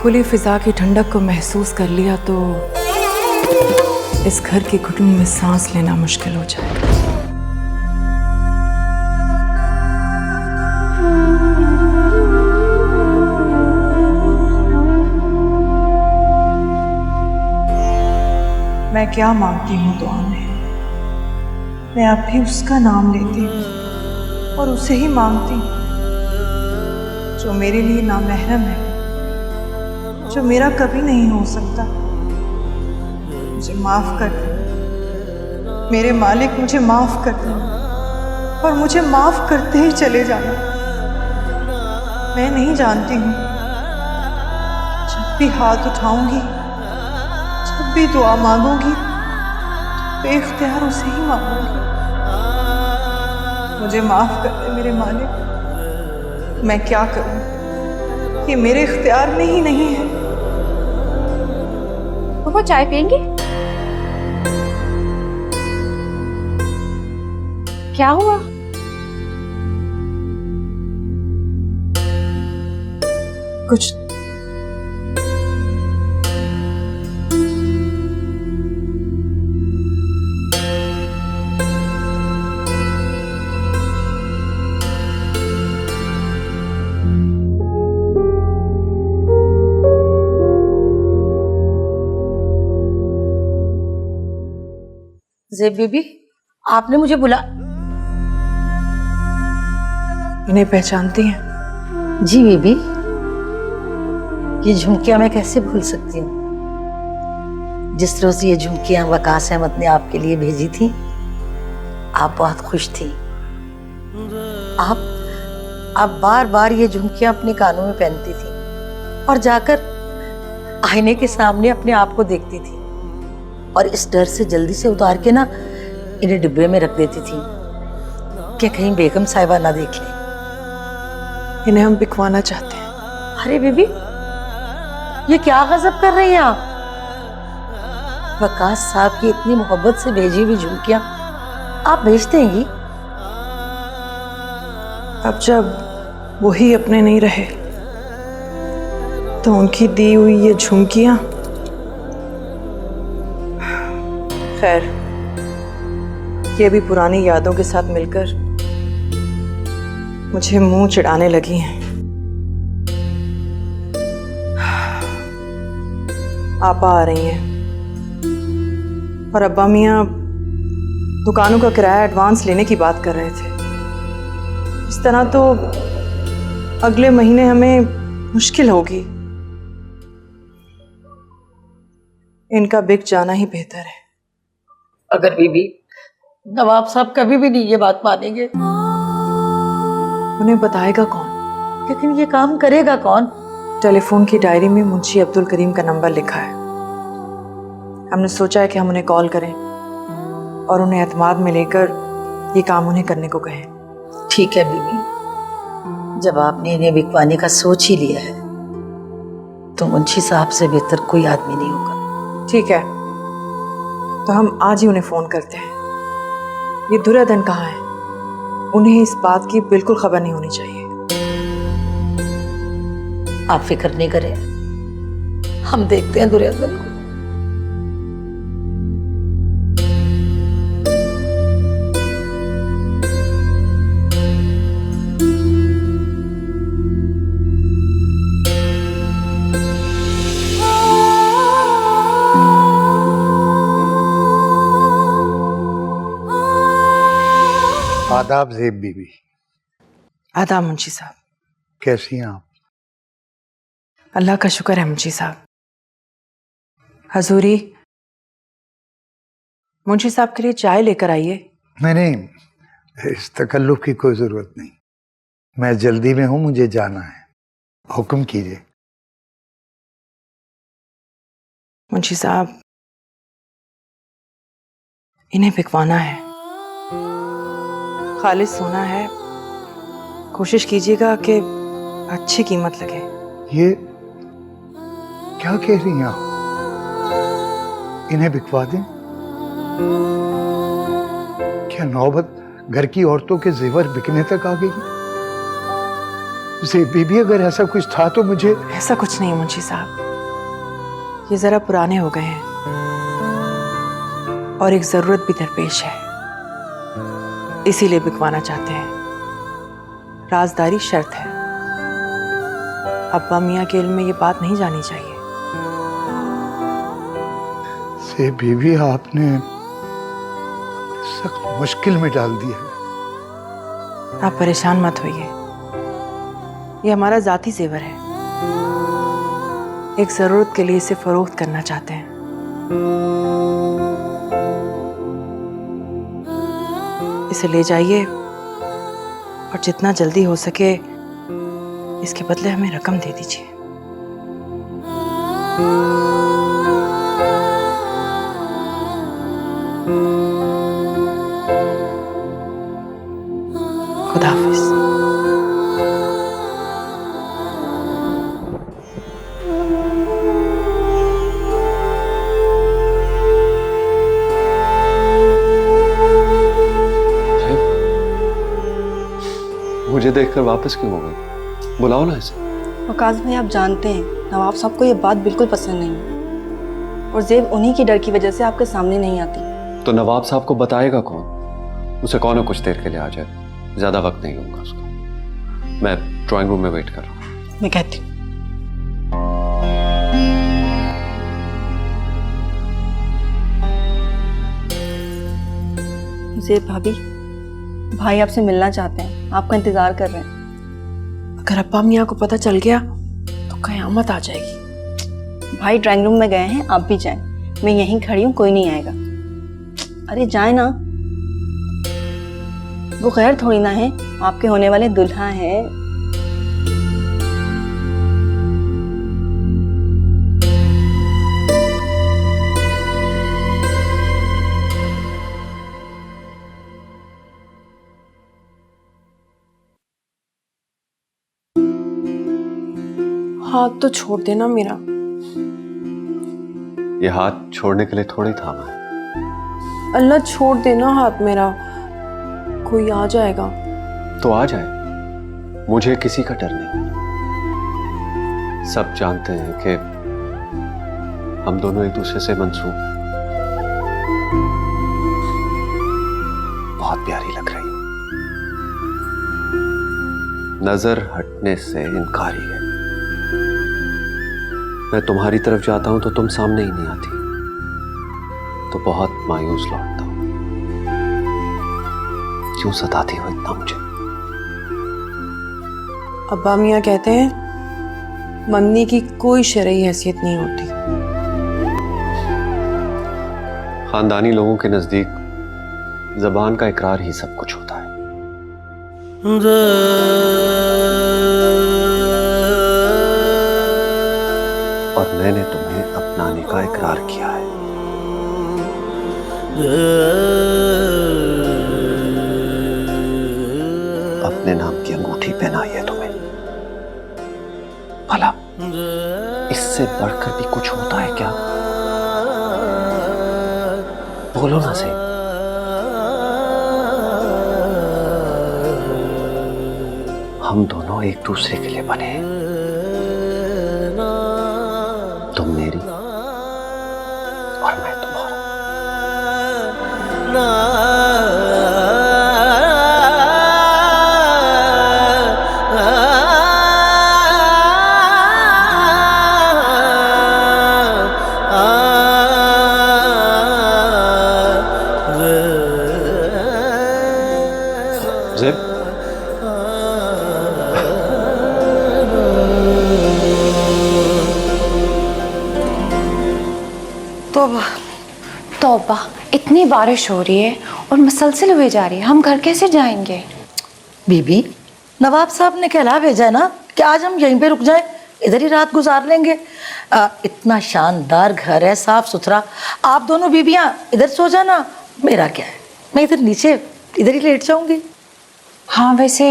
खुली फिजा की ठंडक को महसूस कर लिया तो इस घर की घुटन में सांस लेना मुश्किल हो जाएगा। मैं क्या मांगती हूँ दुआ में, मैं अब भी उसका नाम लेती हूँ और उसे ही मांगती हूँ जो मेरे लिए नामहरम है, जो मेरा कभी नहीं हो सकता। मुझे माफ कर दे मेरे मालिक, मुझे माफ कर दे और मुझे माफ करते ही चले जाना। मैं नहीं जानती हूँ, जब भी हाथ उठाऊंगी, जब भी दुआ मांगूंगी, बेख्तियार उसे ही मांगूंगी। मुझे माफ कर दे मेरे मालिक, मैं क्या करूं, ये मेरे इख्तियार में ही नहीं है। तो वो चाय पियेंगे? क्या हुआ? कुछ ज़ेब बीबी, आपने मुझे बुला। इन्हें पहचानती हैं? जी बीबी, ये झुमकियां मैं कैसे भूल सकती हूँ। जिस रोज ये झुमकियां वकास अहमद ने आपके लिए भेजी थी, आप बहुत खुश थी। आप बार बार ये झुमकियां अपने कानों में पहनती थी और जाकर आईने के सामने अपने आप को देखती थी और इस डर से जल्दी से उतार के ना इन्हें डिब्बे में रख देती थी कि कहीं बेगम साहिबा ना देख ले। इन्हें हम बिकवाना चाहते हैं। अरे बीबी, ये क्या गजब कर रही हैं आप? वकास साहब की इतनी मोहब्बत से भेजी हुई झुमकियां आप भेज देंगी? अब जब वही अपने नहीं रहे तो उनकी दी हुई ये झुमकियां, खैर ये भी पुरानी यादों के साथ मिलकर मुझे मुंह चिढ़ाने लगी हैं। आपा आ रही हैं और अब्बा मियाँ दुकानों का किराया एडवांस लेने की बात कर रहे थे। इस तरह तो अगले महीने हमें मुश्किल होगी। इनका बिक जाना ही बेहतर है। अगर बीबी नवाब साहब कभी भी नहीं ये बात मानेंगे, उन्हें बताएगा कौन? लेकिन ये काम करेगा कौन? टेलीफोन की डायरी में मुंशी अब्दुल करीम का नंबर लिखा है। हमने सोचा है कि हम उन्हें कॉल करें और उन्हें एतमाद में लेकर ये काम उन्हें करने को कहें। ठीक है बीबी, जब आपने इन्हें बिकवाने का सोच ही लिया है तो मुंशी साहब से बेहतर कोई आदमी नहीं होगा। ठीक है, तो हम आज ही उन्हें फोन करते हैं। ये दुर्योधन कहाँ है? उन्हें इस बात की बिल्कुल खबर नहीं होनी चाहिए। आप फिक्र नहीं करें, हम देखते हैं दुर्योधन को। आदाब ज़ेब बीबी। आदाब मुंशी साहब। कैसी हैं आप? अल्लाह का शुक्र है मुंशी साहब। हजूरी, मुंशी साहब के लिए चाय लेकर आइए। नहीं, इस तकल्लुफ की कोई ज़रूरत नहीं। मैं जल्दी में हूँ, मुझे जाना है। हुक्म कीजिए। मुंशी साहब, इन्हें बिकवाना है। खालिस सोना है, कोशिश कीजिएगा कि अच्छी कीमत लगे। ये क्या कह रही हैं आप? इन्हें बिकवा दें? क्या नौबत घर की औरतों के जेवर बिकने तक आ गई? ज़ेब बीबी, अगर ऐसा कुछ था तो मुझे। ऐसा कुछ नहीं मुंशी साहब, ये जरा पुराने हो गए हैं और एक जरूरत भी दरपेश है, इसीलिए बिकवाना चाहते हैं। राजदारी शर्त है। अब्बा मियाँ के इल्म में ये बात नहीं जानी चाहिए। ज़ेब बीबी, आपने सख्त मुश्किल में डाल दिया है। आप परेशान मत होइए, ये हमारा जाती जेवर है। एक जरूरत के लिए इसे फरोख्त करना चाहते हैं। इसे ले जाइए और जितना जल्दी हो सके इसके बदले हमें रकम दे दीजिए। खुदा हाफिज। मुझे देखकर वापस क्यों हो गई? बुलाओ ना इसे। वकास भाई, आप जानते हैं नवाब साहब को ये बात बिल्कुल पसंद नहीं है और ज़ेब उन्हीं की डर की वजह से आपके सामने नहीं आती। तो नवाब साहब को बताएगा कौन? उसे कौन है कुछ देर के लिए आ जाए, ज्यादा वक्त नहीं लूंगा उसका। मैं ड्राइंग रूम में वेट कर रहा हूँ। मैं कहती हूँ ज़ेब भाभी, भाई आपसे मिलना चाहते हैं, आपका इंतजार कर रहे हैं। अगर अब्बा मियाँ को पता चल गया तो कयामत आ जाएगी। भाई ड्राइंग रूम में गए हैं, आप भी जाएं। मैं यहीं खड़ी हूँ, कोई नहीं आएगा। अरे जाए ना, वो खैर थोड़ी ना है, आपके होने वाले दुल्हा हैं। हाथ तो छोड़ देना मेरा। ये हाथ छोड़ने के लिए थोड़ी थामा है। अल्लाह छोड़ देना हाथ मेरा, कोई आ जाएगा। तो आ जाए, मुझे किसी का डर नहीं। सब जानते हैं कि हम दोनों एक दूसरे से मंसूब हैं। बहुत प्यारी लग रही, नजर हटने से इनकारी है। मैं तुम्हारी तरफ जाता हूं तो तुम सामने ही नहीं आती, तो बहुत मायूस लौटता हूं। क्यों सताती हो इतना मुझे? अब्बा मियाँ कहते हैं मन्नी की कोई शरई हैसियत नहीं होती। खानदानी लोगों के नजदीक जबान का इकरार ही सब कुछ होता है। और मैंने तुम्हें अपनाने का इकरार किया है। अपने नाम की अंगूठी पहनाई है तुम्हें। भला इससे बढ़कर भी कुछ होता है क्या? बोलो ना से। हम दोनों एक दूसरे के लिए बने हैं। तुम मेरी और मैं तुम्हारा। ज़ेब, तौबा, इतनी बारिश हो रही है और मुसलसल हुए जा रही है, हम घर कैसे जाएंगे? बीबी, नवाब साहब ने कहला भेजा है ना कि आज हम यहीं पे रुक जाएं, इधर ही रात गुजार लेंगे। इतना शानदार घर है, साफ सुथरा। आप दोनों बीबियां इधर सो जाना, मेरा क्या है, मैं इधर नीचे इधर ही लेट जाऊंगी। हाँ, वैसे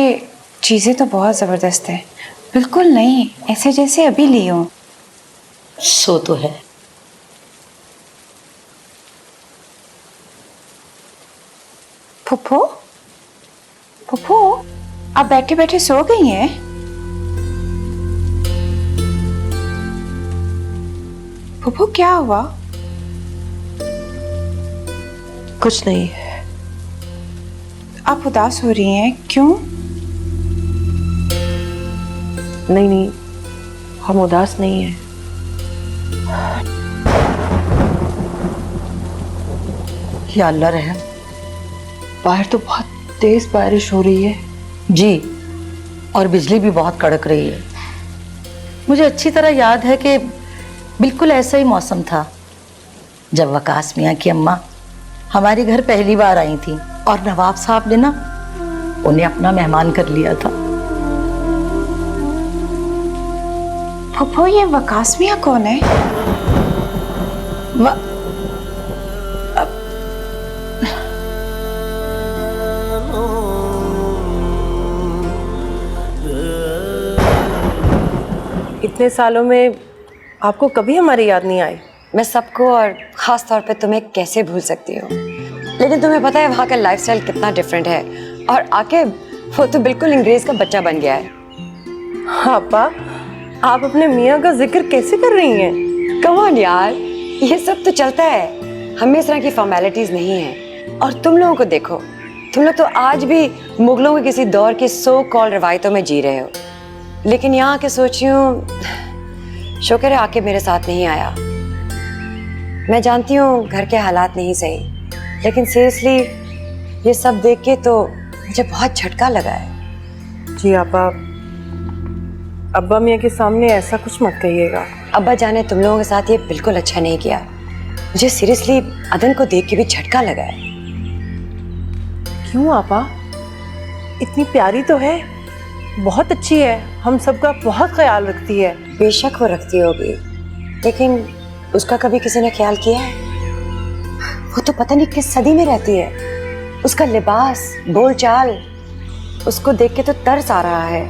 चीज़ें तो बहुत ज़बरदस्त है, बिल्कुल नहीं ऐसे जैसे अभी ली हूँ। सो तो है। फुप्पो, फुप्पो, आप बैठे बैठे सो गई हैं? फूफू क्या हुआ? कुछ नहीं। आप उदास हो रही हैं, क्यों? नहीं नहीं, हम उदास नहीं हैं। या अल्लाह रहम। बाहर तो बहुत तेज बारिश हो रही है। जी, और बिजली भी बहुत कड़क रही है। मुझे अच्छी तरह याद है कि बिल्कुल ऐसा ही मौसम था जब वकास मियाँ की अम्मा हमारे घर पहली बार आई थी और नवाब साहब ने ना उन्हें अपना मेहमान कर लिया था। फूफू, ये वकास मियाँ कौन है? इतने सालों में आपको कभी हमारी याद नहीं आई? मैं सबको और ख़ास तौर पे तुम्हें कैसे भूल सकती हूँ, लेकिन तुम्हें पता है वहाँ का लाइफस्टाइल कितना डिफरेंट है। और आके वो तो बिल्कुल अंग्रेज का बच्चा बन गया है। हाँ पा, आप अपने मियाँ का जिक्र कैसे कर रही हैं? कम ऑन यार, ये सब तो चलता है, हमें इस तरह की फॉर्मेलिटीज नहीं है। और तुम लोगों को देखो, तुम लोग तो आज भी मुगलों के किसी दौर की सो कॉल्ड रवायतों में जी रहे हो। लेकिन यहाँ आके सोची हूँ, शुक्र है आके मेरे साथ नहीं आया। मैं जानती हूँ घर के हालात नहीं सही, लेकिन सीरियसली ये सब देख के तो मुझे बहुत झटका लगा है। जी आपा, अब्बा मियाँ के सामने ऐसा कुछ मत कहिएगा। अब्बा जाने तुम लोगों के साथ ये बिल्कुल अच्छा नहीं किया। मुझे सीरियसली अदन को देख के भी झटका लगा है। क्यों आपा? इतनी प्यारी तो है, बहुत अच्छी है, हम सबका बहुत ख्याल रखती है। बेशक वो रखती होगी, लेकिन उसका कभी किसी ने ख्याल किया है? वो तो पता नहीं किस सदी में रहती है। उसका लिबास, बोलचाल, उसको देख के तो तरस आ रहा है।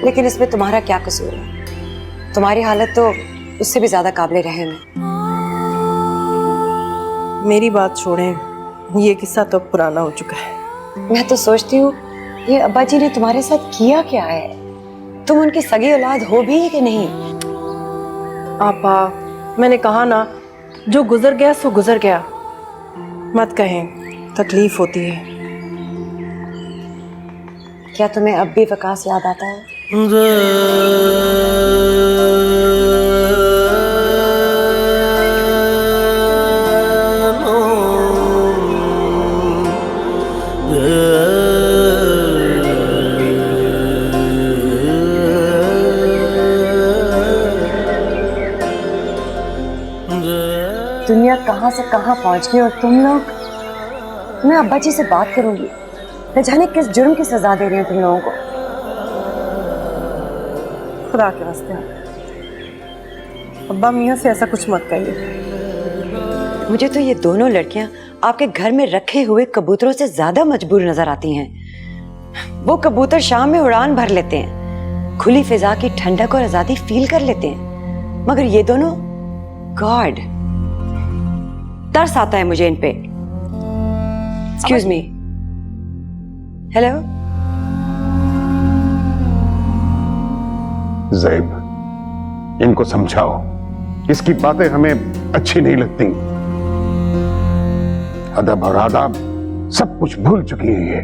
लेकिन इसमें तुम्हारा क्या कसूर है? तुम्हारी हालत तो उससे भी ज्यादा काबिल रहम है। मेरी बात छोड़ें, ये किस्सा तो अब पुराना हो चुका है। मैं तो सोचती हूँ ये अब्बा जी ने तुम्हारे साथ किया क्या है? तुम उनकी सगी औलाद हो भी कि नहीं? आपा, मैंने कहा ना, जो गुजर गया सो गुजर गया। मत कहें, तकलीफ होती है। क्या तुम्हें अब भी वकास याद आता है? दुनिया कहाँ से कहाँ पहुँच गई और तुम लोग। मैं अब्बा जी से बात करूंगी, न जाने किस जुर्म की सजा दे रही हूँ तुम लोगों को। खुदा के वास्ते अब्बा मियाँ से ऐसा कुछ मत कहिए। मुझे तो ये दोनों लड़कियां आपके घर में रखे हुए कबूतरों से ज्यादा मजबूर नजर आती हैं। वो कबूतर शाम में उड़ान भर लेते हैं, खुली फिजा की ठंडक और आजादी फील कर लेते हैं, मगर ये दोनों, गॉड, तरस आता है मुझे इन पे। Excuse me, hello. ज़ैब, इनको समझाओ, इसकी बातें हमें अच्छी नहीं लगती। अदब और आदाब सब कुछ भूल चुकी है ये।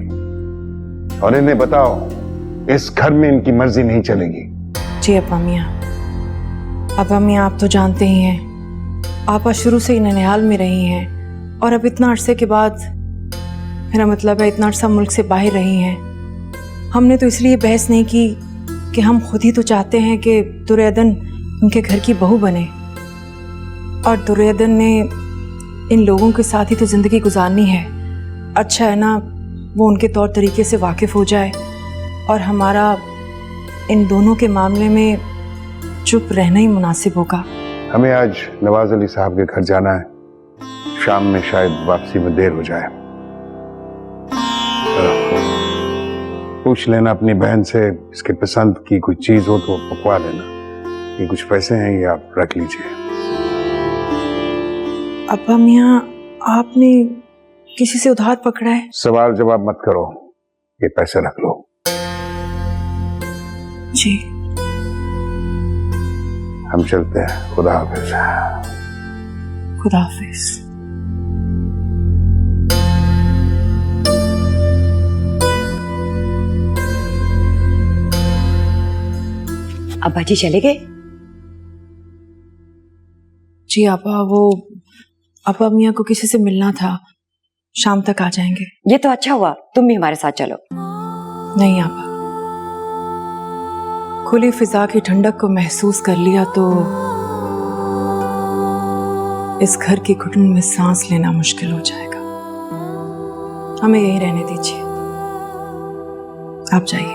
और इन्हें बताओ, इस घर में इनकी मर्जी नहीं चलेगी। जी अब्बा मियाँ, आप तो जानते ही हैं, आपा शुरू से ही ननिहाल में रही हैं और अब इतना अरसे के बाद, मेरा मतलब है इतना अरसा मुल्क से बाहर रही हैं। हमने तो इसलिए बहस नहीं की कि हम खुद ही तो चाहते हैं कि दुर्योधन उनके घर की बहू बने, और दुर्योधन ने इन लोगों के साथ ही तो ज़िंदगी गुजारनी है। अच्छा है ना, वो उनके तौर तरीके से वाकिफ़ हो जाए और हमारा इन दोनों के मामले में चुप रहना ही मुनासिब होगा। हमें आज नवाज अली साहब के घर जाना है, शाम में शायद वापसी में देर हो जाए। पूछ लेना अपनी बहन से, इसके पसंद की कोई चीज हो तो पकवा लेना। ये कुछ पैसे हैं, ये आप रख लीजिए। अब्बा मियाँ, आपने किसी से उधार पकड़ा है? सवाल जवाब मत करो, ये पैसे रख लो। जी। हम चलते हैं, खुदा हाफिज। खुदा हाफिज। अब्बा जी चले गए? जी आपा, वो आपा मियाँ को किसी से मिलना था, शाम तक आ जाएंगे। ये तो अच्छा हुआ, तुम भी हमारे साथ चलो। नहीं आपा, खुली फिजा की ठंडक को महसूस कर लिया तो इस घर की घुटन में सांस लेना मुश्किल हो जाएगा। हमें यहीं रहने दीजिए, आप जाइए।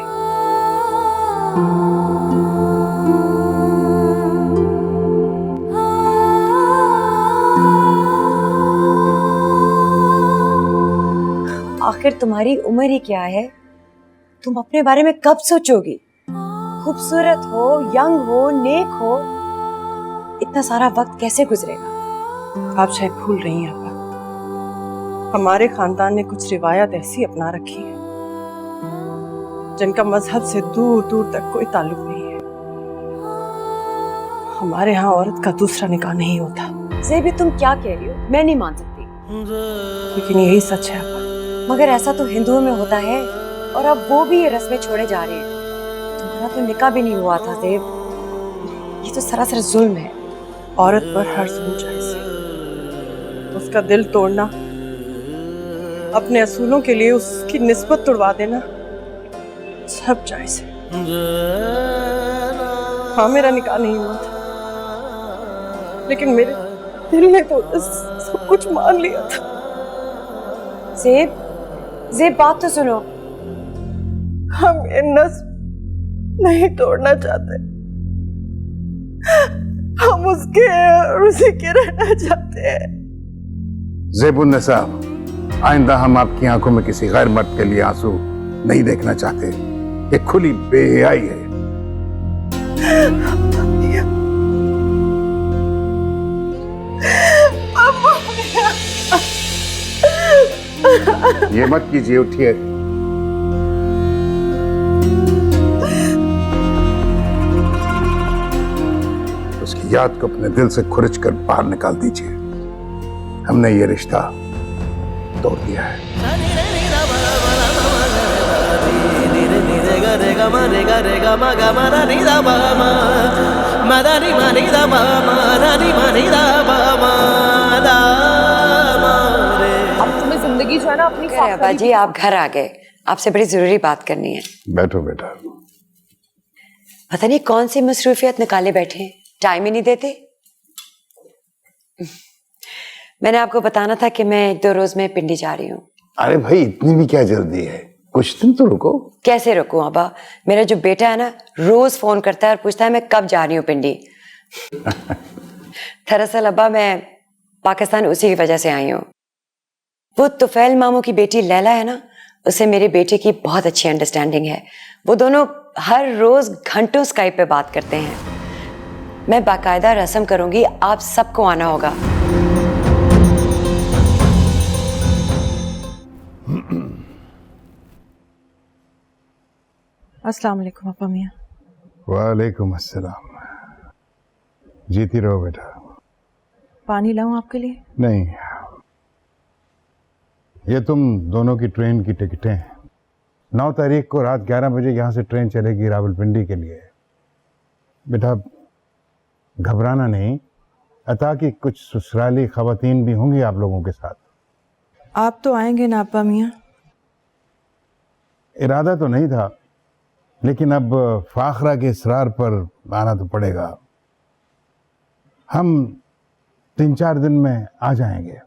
आखिर तुम्हारी उम्र ही क्या है? तुम अपने बारे में कब सोचोगी? खूबसूरत हो, यंग हो, नेक हो, इतना सारा वक्त कैसे गुजरेगा? आप शायद भूल रही हैं आपा, हमारे खानदान ने कुछ रिवायत ऐसी अपना रखी है जिनका मजहब से दूर दूर तक कोई ताल्लुक नहीं है। हमारे यहाँ औरत का दूसरा निकाह नहीं होता। ज़ेबी, तुम क्या कह रही हो? मैं नहीं मान सकती। लेकिन यही सच है आपा। मगर ऐसा तो हिंदुओं में होता है, और अब वो भी ये रस्में छोड़े जा रहे हैं। तुम्हारा तो निकाह भी नहीं हुआ था ज़ेब, ये तो सरासर जुल्म है। औरत पर हर जुल्म जायज़ है। उसका दिल तोड़ना, अपने असूलों के लिए उसकी निस्बत तुड़वा देना, सब जायज़ है। हाँ, मेरा निकाह नहीं हुआ था, लेकिन मेरे दिल ने तो सब कुछ मान लिया था। ज़ेब, ज़ेब बात तो सुनो। हम ये नस्ब नहीं तोड़ना चाहते, हम उसके और उसी के रहना चाहते हैं। ज़ेबुन्निसा, आइंदा हम आपकी आंखों में किसी गैर मर्द के लिए आंसू नहीं देखना चाहते। ये खुली बेहयाई है। ये मत कीजिए, उठिए। उसकी याद को अपने दिल से खुरच कर बाहर निकाल दीजिए। हमने ये रिश्ता तोड़ दिया है। अब तुम्हें जिंदगी जो है ना अपनी अरे अब्बा जी, आप घर आ गए, आपसे बड़ी जरूरी बात करनी है। बैठो बेटा। पता नहीं कौन सी मसरूफियत निकाले बैठे हैं, टाइम ही नहीं देते। मैंने आपको बताना था कि मैं 1-2 रोज में पिंडी जा रही हूँ। अरे भाई, इतनी भी क्या जल्दी है, कुछ दिन तो रुको। कैसे रुकूं अब्बा? मेरा जो बेटा है ना, रोज फोन करता है और पूछता है मैं कब जा रही हूँ पिंडी। दरअसल अब्बा, मैं पाकिस्तान उसी की वजह से आई हूँ। वो तुफैल मामू की बेटी लैला है ना, उससे मेरे बेटे की बहुत अच्छी अंडरस्टैंडिंग है। वो दोनों हर रोज घंटों स्काइप पे बात करते हैं। मैं बाकायदा रस्म करूंगी, आप सबको आना होगा। अस्सलाम वालेकुम अपा मियाँ। वालेकुम अस्सलाम। जीती रहो बेटा। पानी लाऊं आपके लिए? नहीं, ये तुम दोनों की ट्रेन की टिकटें हैं। 9 तारीख को रात 11 बजे यहाँ से ट्रेन चलेगी रावलपिंडी के लिए। बेटा, घबराना नहीं। अता कि कुछ ससुराली खवातीन भी होंगी आप लोगों के साथ। आप तो आएंगे ना अपा मियाँ? इरादा तो नहीं था, लेकिन अब फाखरा के इसरार पर आना तो पड़ेगा। हम 3-4 दिन में आ जाएंगे।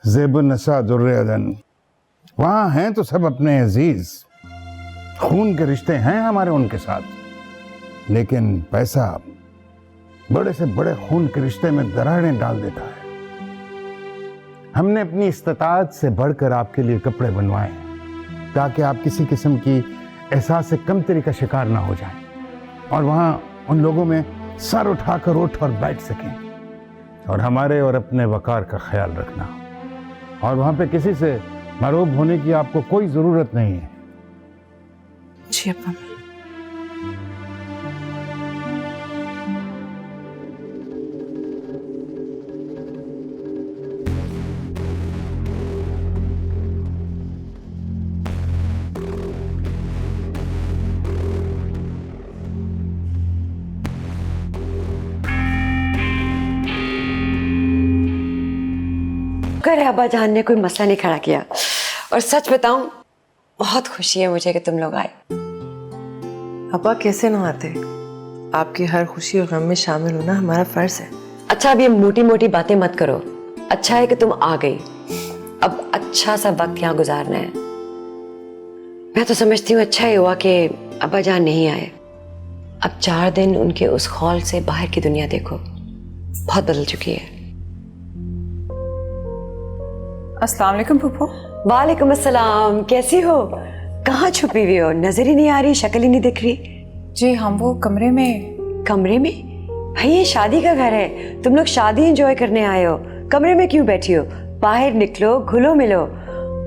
ज़ेबुन्निसा दुर्रे अदन, वहाँ हैं तो सब अपने अजीज, खून के रिश्ते हैं हमारे उनके साथ। लेकिन पैसा बड़े से बड़े खून के रिश्ते में दरारें डाल देता है। हमने अपनी इस्ताअत से बढ़कर आपके लिए कपड़े बनवाए हैं, ताकि आप किसी किस्म की एहसास से कमतरी का शिकार ना हो जाएं, और वहाँ उन लोगों में सर उठाकर उठ और बैठ सकें। और हमारे और अपने वकार का ख्याल रखना। और वहाँ पे किसी से मरूब होने की आपको कोई ज़रूरत नहीं है। जी अब्बा। कर अब्बा जान ने कोई मसला नहीं खड़ा किया। और सच बताऊं, बहुत खुशी है मुझे कि तुम लोग आए। अब्बा कैसे ना आते, आपकी हर खुशी और गम में शामिल होना हमारा फर्ज है। अच्छा अब ये मोटी मोटी बातें मत करो। अच्छा है कि तुम आ गई, अब अच्छा सा वक्त यहाँ गुजारना है। मैं तो समझती हूँ अच्छा ही हुआ कि अब्बा जान नहीं आए। अब 4 दिन उनके उस खौल से बाहर की दुनिया देखो, बहुत बदल चुकी है। अस्सलाम वालेकुम फूफो। वालेकुम अस्सलाम, कैसी हो? कहाँ छुपी हुई हो? नजर ही नहीं आ रही, शक्ल ही नहीं दिख रही। जी हम वो कमरे में। कमरे में? भाई ये शादी का घर है, तुम लोग शादी एंजॉय करने आए हो, कमरे में क्यों बैठी हो? बाहर निकलो, घुलो मिलो।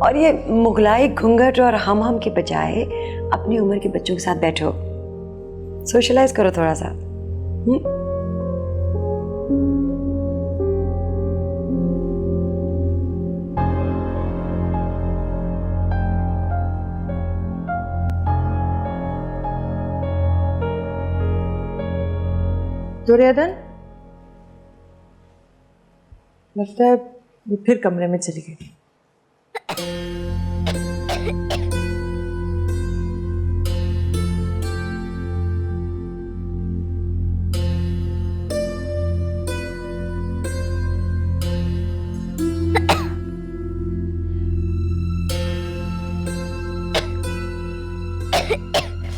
और ये मुगलाई घूंघट और हम के बजाय अपनी उम्र के बच्चों के साथ बैठो, सोशलाइज करो थोड़ा सा। दुर्योधन, लगता है वो फिर कमरे में चली गई।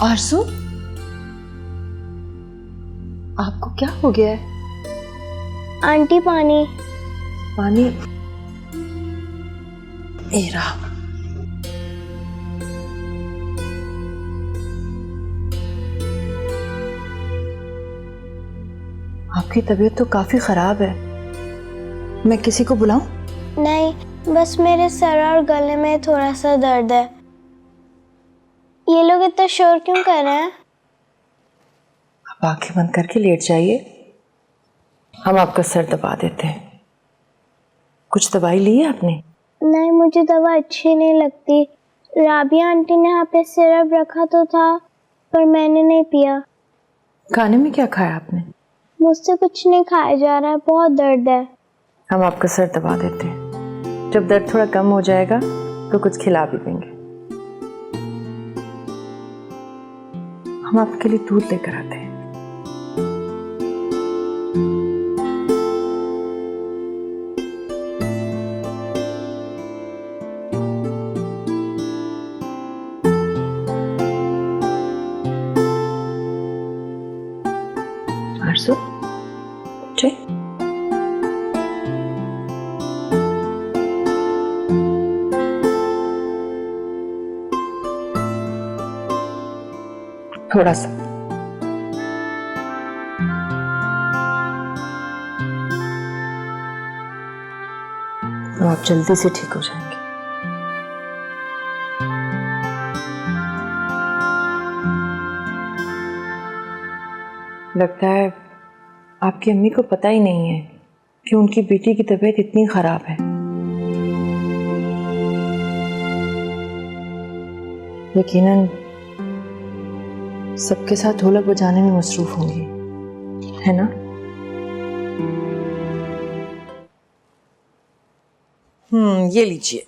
आरज़ू, आपको क्या हो गया है? आंटी पानी। पानी? ए रहा। आपकी तबीयत तो काफी खराब है, मैं किसी को बुलाऊं? नहीं, बस मेरे सर और गले में थोड़ा सा दर्द है। ये लोग इतना शोर क्यों कर रहे हैं? आप आंखें बंद करके लेट जाइए, हम आपका सर दबा देते हैं। कुछ दवाई ली है आपने? नहीं, मुझे दवा अच्छी नहीं लगती। राबिया आंटी ने यहाँ पे सिरप रखा तो था, पर मैंने नहीं पिया। खाने में क्या खाया आपने? मुझसे कुछ नहीं खाया जा रहा है, बहुत दर्द है। हम आपका सर दबा देते हैं, जब दर्द थोड़ा कम हो जाएगा तो कुछ खिला भी देंगे। हम आपके लिए दूध लेकर आते हैं। आरज़ू, जी थोड़ा सा। तो आप जल्दी से ठीक हो जाएंगे। लगता है आपकी अम्मी को पता ही नहीं है कि उनकी बेटी की तबीयत इतनी खराब है। यकीनन सबके साथ ढोलक बजाने में मसरूफ होंगी, है ना? ये लीजिए,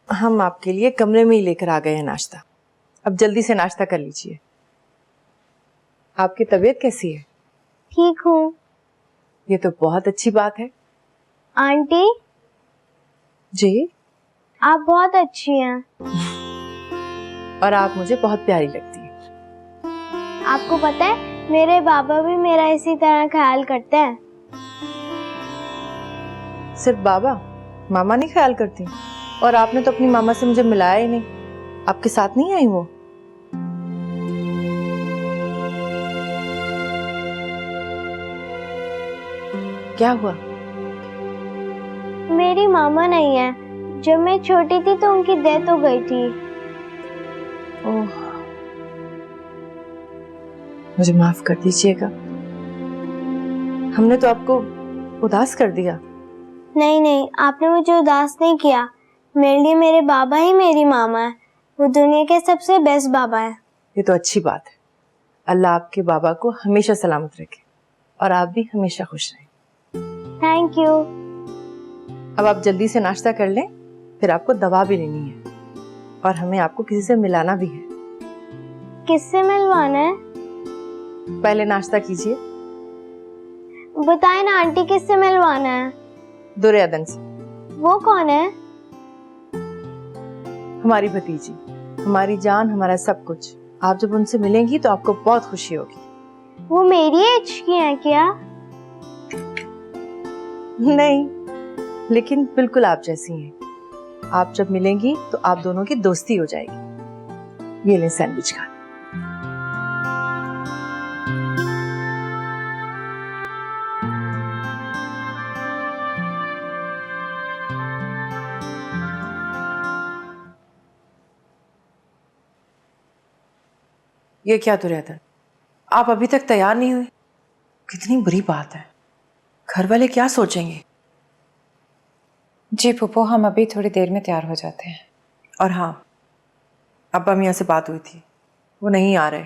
हम आपके लिए कमरे में ही लेकर आ गए हैं नाश्ता। अब जल्दी से नाश्ता कर लीजिए। आपकी तबीयत कैसी है? ठीक हूँ। ये तो बहुत अच्छी बात है। आंटी जी, आप बहुत अच्छी हैं। और आप मुझे बहुत प्यारी लगती हैं। आपको पता है मेरे बाबा भी मेरा इसी तरह ख्याल करते हैं। सिर्फ बाबा, मामा नहीं ख्याल करती? और आपने तो अपनी मामा से मुझे मिलाया ही नहीं, आपके साथ नहीं आई वो? क्या हुआ? मेरी मामा नहीं है, जब मैं छोटी थी तो उनकी डेथ हो गई थी। ओह, मुझे माफ कर दीजिएगा, हमने तो आपको उदास कर दिया। नहीं नहीं, आपने मुझे उदास नहीं किया। मेरे लिए मेरे बाबा ही मेरी मामा है। वो दुनिया के सबसे बेस्ट बाबा है। ये तो अच्छी बात है। अल्लाह आपके बाबा को हमेशा सलामत रखे और आप भी हमेशा खुश रहें। Thank you. अब आप जल्दी से नाश्ता कर लें, फिर आपको दवा भी लेनी है और हमें आपको किसी से मिलाना भी है। किससे मिलवाना है? पहले नाश्ता कीजिए। बताए ना आंटी, किससे मिलवाना है? दुर्योधन से। वो कौन है? हमारी भतीजी, हमारी जान, हमारा सब कुछ। आप जब उनसे मिलेंगी तो आपको बहुत खुशी होगी। वो मेरी एज की है क्या? नहीं, लेकिन बिल्कुल आप जैसी हैं। आप जब मिलेंगी तो आप दोनों की दोस्ती हो जाएगी। ये लें सैंडविच खा। ये क्या दुर्योधन, आप अभी तक तैयार नहीं हुए? कितनी बुरी बात है। घर वाले क्या सोचेंगे? जी पुप्पो, हम अभी थोड़ी देर में तैयार हो जाते हैं। और हाँ, अब्बा मियाँ से बात हुई थी, वो नहीं आ रहे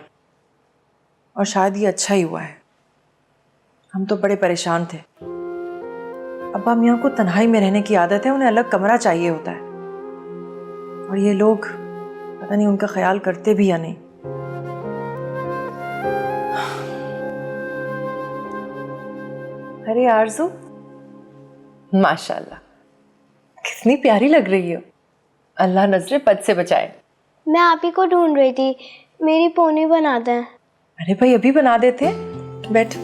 और शायद ये अच्छा ही हुआ है। हम तो बड़े परेशान थे। अब्बा मियाँ को तन्हाई में रहने की आदत है, उन्हें अलग कमरा चाहिए होता है। और ये लोग पता नहीं उनका ख्याल करते भी या नहीं। अरे आरज़ू, माशाल्लाह, कितनी प्यारी लग रही हो। अल्लाह नजरे बद से बचाए। मैं आप ही को ढूंढ रही थी, मेरी पोनी बना दें। अरे भाई, अभी बना देते हैं, बैठ।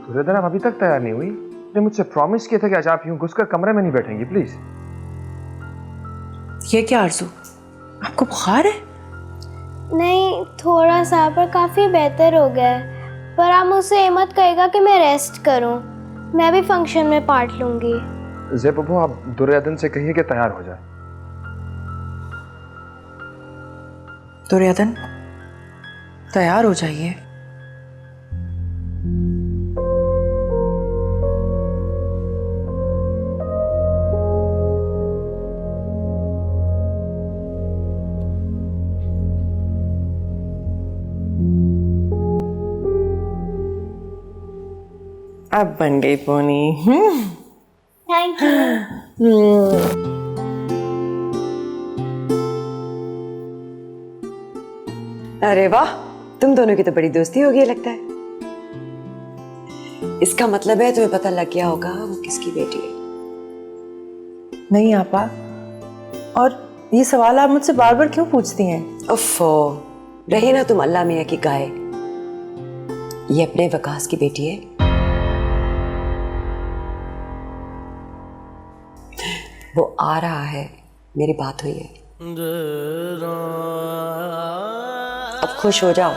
दुर्योधन, आप अभी तक तैयार नहीं हुई? आपने मुझसे प्रॉमिस किया था कि आज आप यूं घुसकर कमरे में नहीं बैठेंगी, प्लीज। ये क्या आरज़ू, आपको बुखार है? नहीं, थोड़ा सा, पर काफी बेहतर हो गया है। पर आप मुझसे ये मत कहेगा कि मैं रेस्ट करूं। मैं भी फंक्शन में पार्ट लूंगी। ज़ेब अब्बू, आप दुर्योधन से कहिए कि तैयार हो जाए। दुर्योधन, तैयार हो जाइए। अब बन गई पोनी। Thank you. अरे वाह, तुम दोनों की तो बड़ी दोस्ती हो गई लगता है। इसका मतलब है तुम्हें पता लग गया होगा वो किसकी बेटी है। नहीं आपा, और ये सवाल आप मुझसे बार बार क्यों पूछती हैं? उफ़ो, रही ना तुम अल्लाह मियाँ की गाय। ये अपने वकास की बेटी है। वो आ रहा है, मेरी बात हुई है। अब खुश हो जाओ।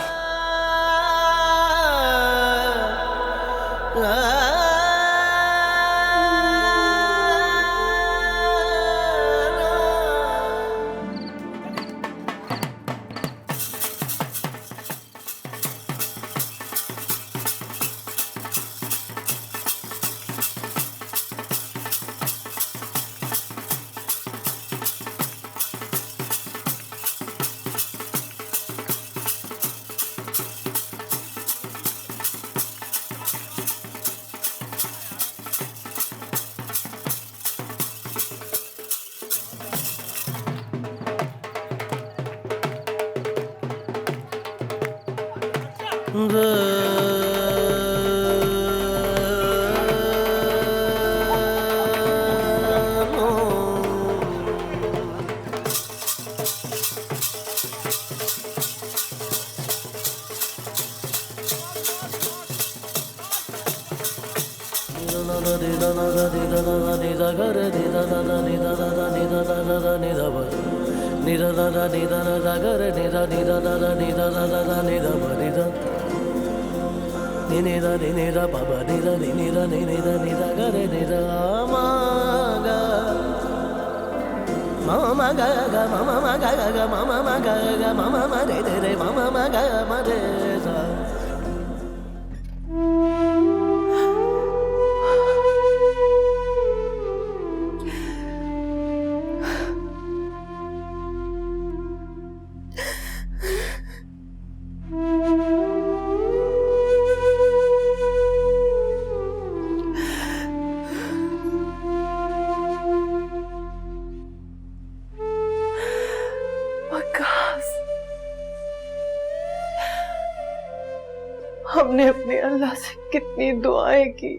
हमने अपने अल्लाह से कितनी दुआएं की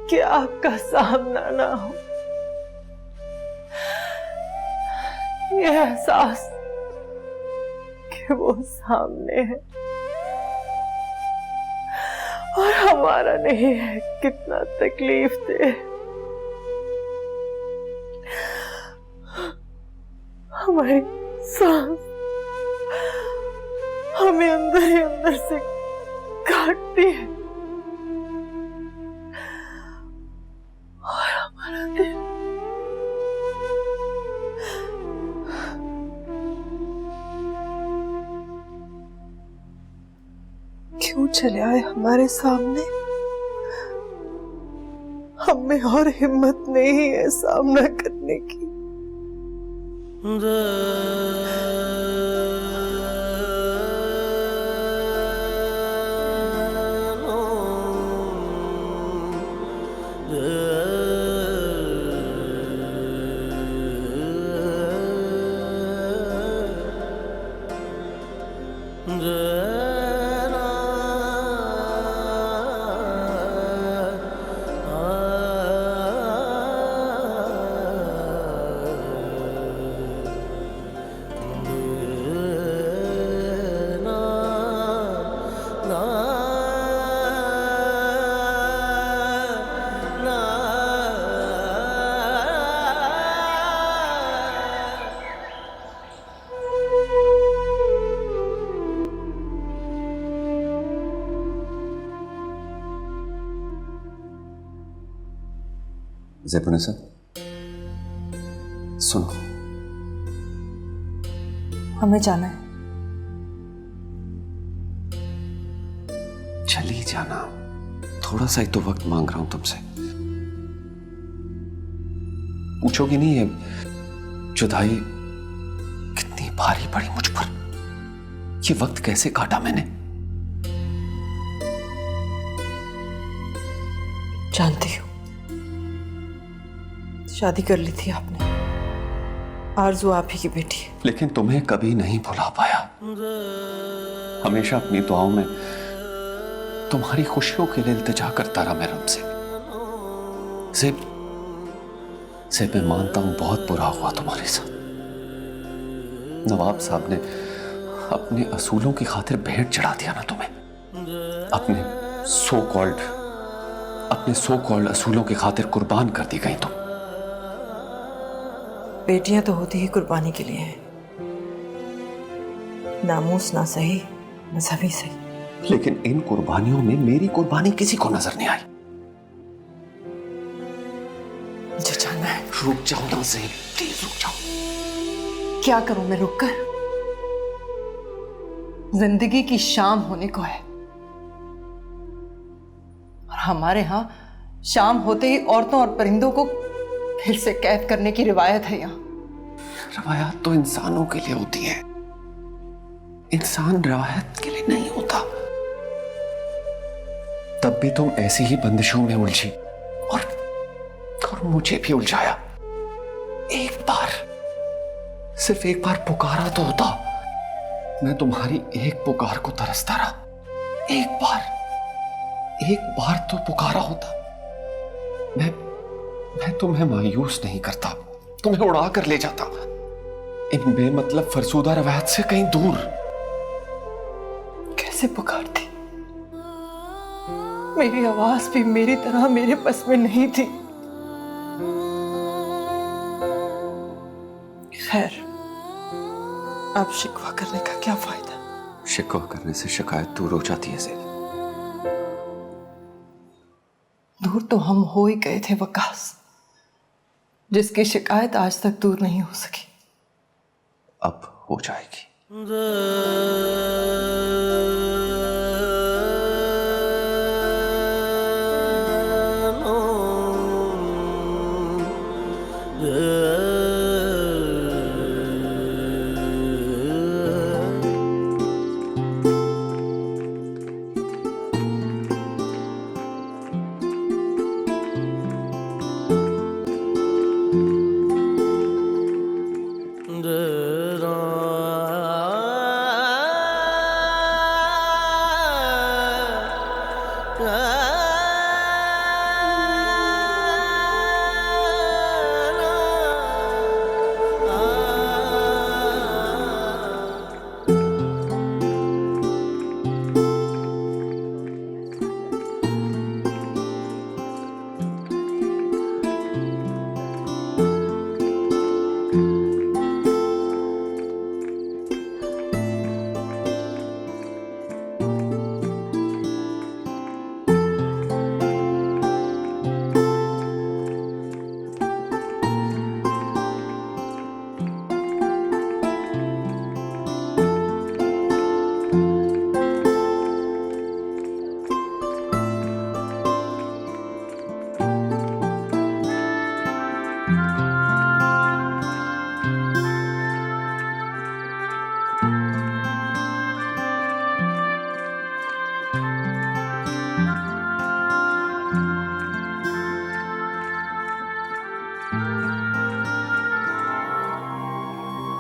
कि आपका सामना ना हो। ये एहसास कि वो सामने है और हमारा नहीं है, कितना तकलीफ दे। हमारी सांस हमें अंदर ही अंदर से काटती है और हमारा दिल क्यों चले आए हमारे सामने? हम में और हिम्मत नहीं है सामना करने की। ज़ैबुन्निसा, सुनो, हमें जाना है। चली जाना, थोड़ा सा ही तो वक्त मांग रहा हूं तुमसे। पूछोगी नहीं है जुदाई कितनी भारी पड़ी मुझ पर, ये वक्त कैसे काटा मैंने? जानती हूँ, शादी कर ली थी आपने, आरज़ू आप ही की बेटी है। लेकिन तुम्हें कभी नहीं भुला पाया। हमेशा अपनी दुआओं में तुम्हारी खुशियों के लिए इल्तिजा करता रहा मैं रब से। ज़ैब, मैं मानता हूं बहुत बुरा हुआ तुम्हारे साथ। नवाब साहब ने अपने असूलों की खातिर भेंट चढ़ा दिया ना तुम्हें। अपने सो कॉल्ड असूलों की खातिर कुर्बान कर दी गई तुम। बेटियां तो होती ही कुर्बानी के लिए हैं, नामूस ना सही, मजहबी सही। लेकिन इन कुर्बानियों में मेरी कुर्बानी किसी को नजर नहीं आई। मुझे जाना है। रुक जाओ ना ज़ैब, प्लीज रुक जाओ। क्या करूं मैं रुक कर? जिंदगी की शाम होने को है और हमारे यहां शाम होते ही औरतों और परिंदों को फिर से कैद करने की रिवायत है। यहाँ रवायत तो इंसानों के लिए होती है, इंसान रवायत के लिए नहीं होता। तब भी तुम ऐसी ही बंदिशों में उलझी और मुझे भी उलझाया। एक बार, सिर्फ एक बार पुकारा तो होता। मैं तुम्हारी एक पुकार को तरसता रहा। एक बार तो पुकारा होता। मैं तुम्हें मायूस नहीं करता, तुम्हें उड़ा कर ले जाता इन बेमतलब फरसूदा रवायत से कहीं दूर। कैसे पुकारती? मेरी आवाज भी मेरी तरह मेरे बस में नहीं थी। खैर, अब शिकवा करने का क्या फायदा? शिकवा करने से शिकायत दूर हो जाती है ज़ैब। दूर तो हम हो ही गए थे वकास, जिसकी शिकायत आज तक दूर नहीं हो सकी। अब हो जाएगी।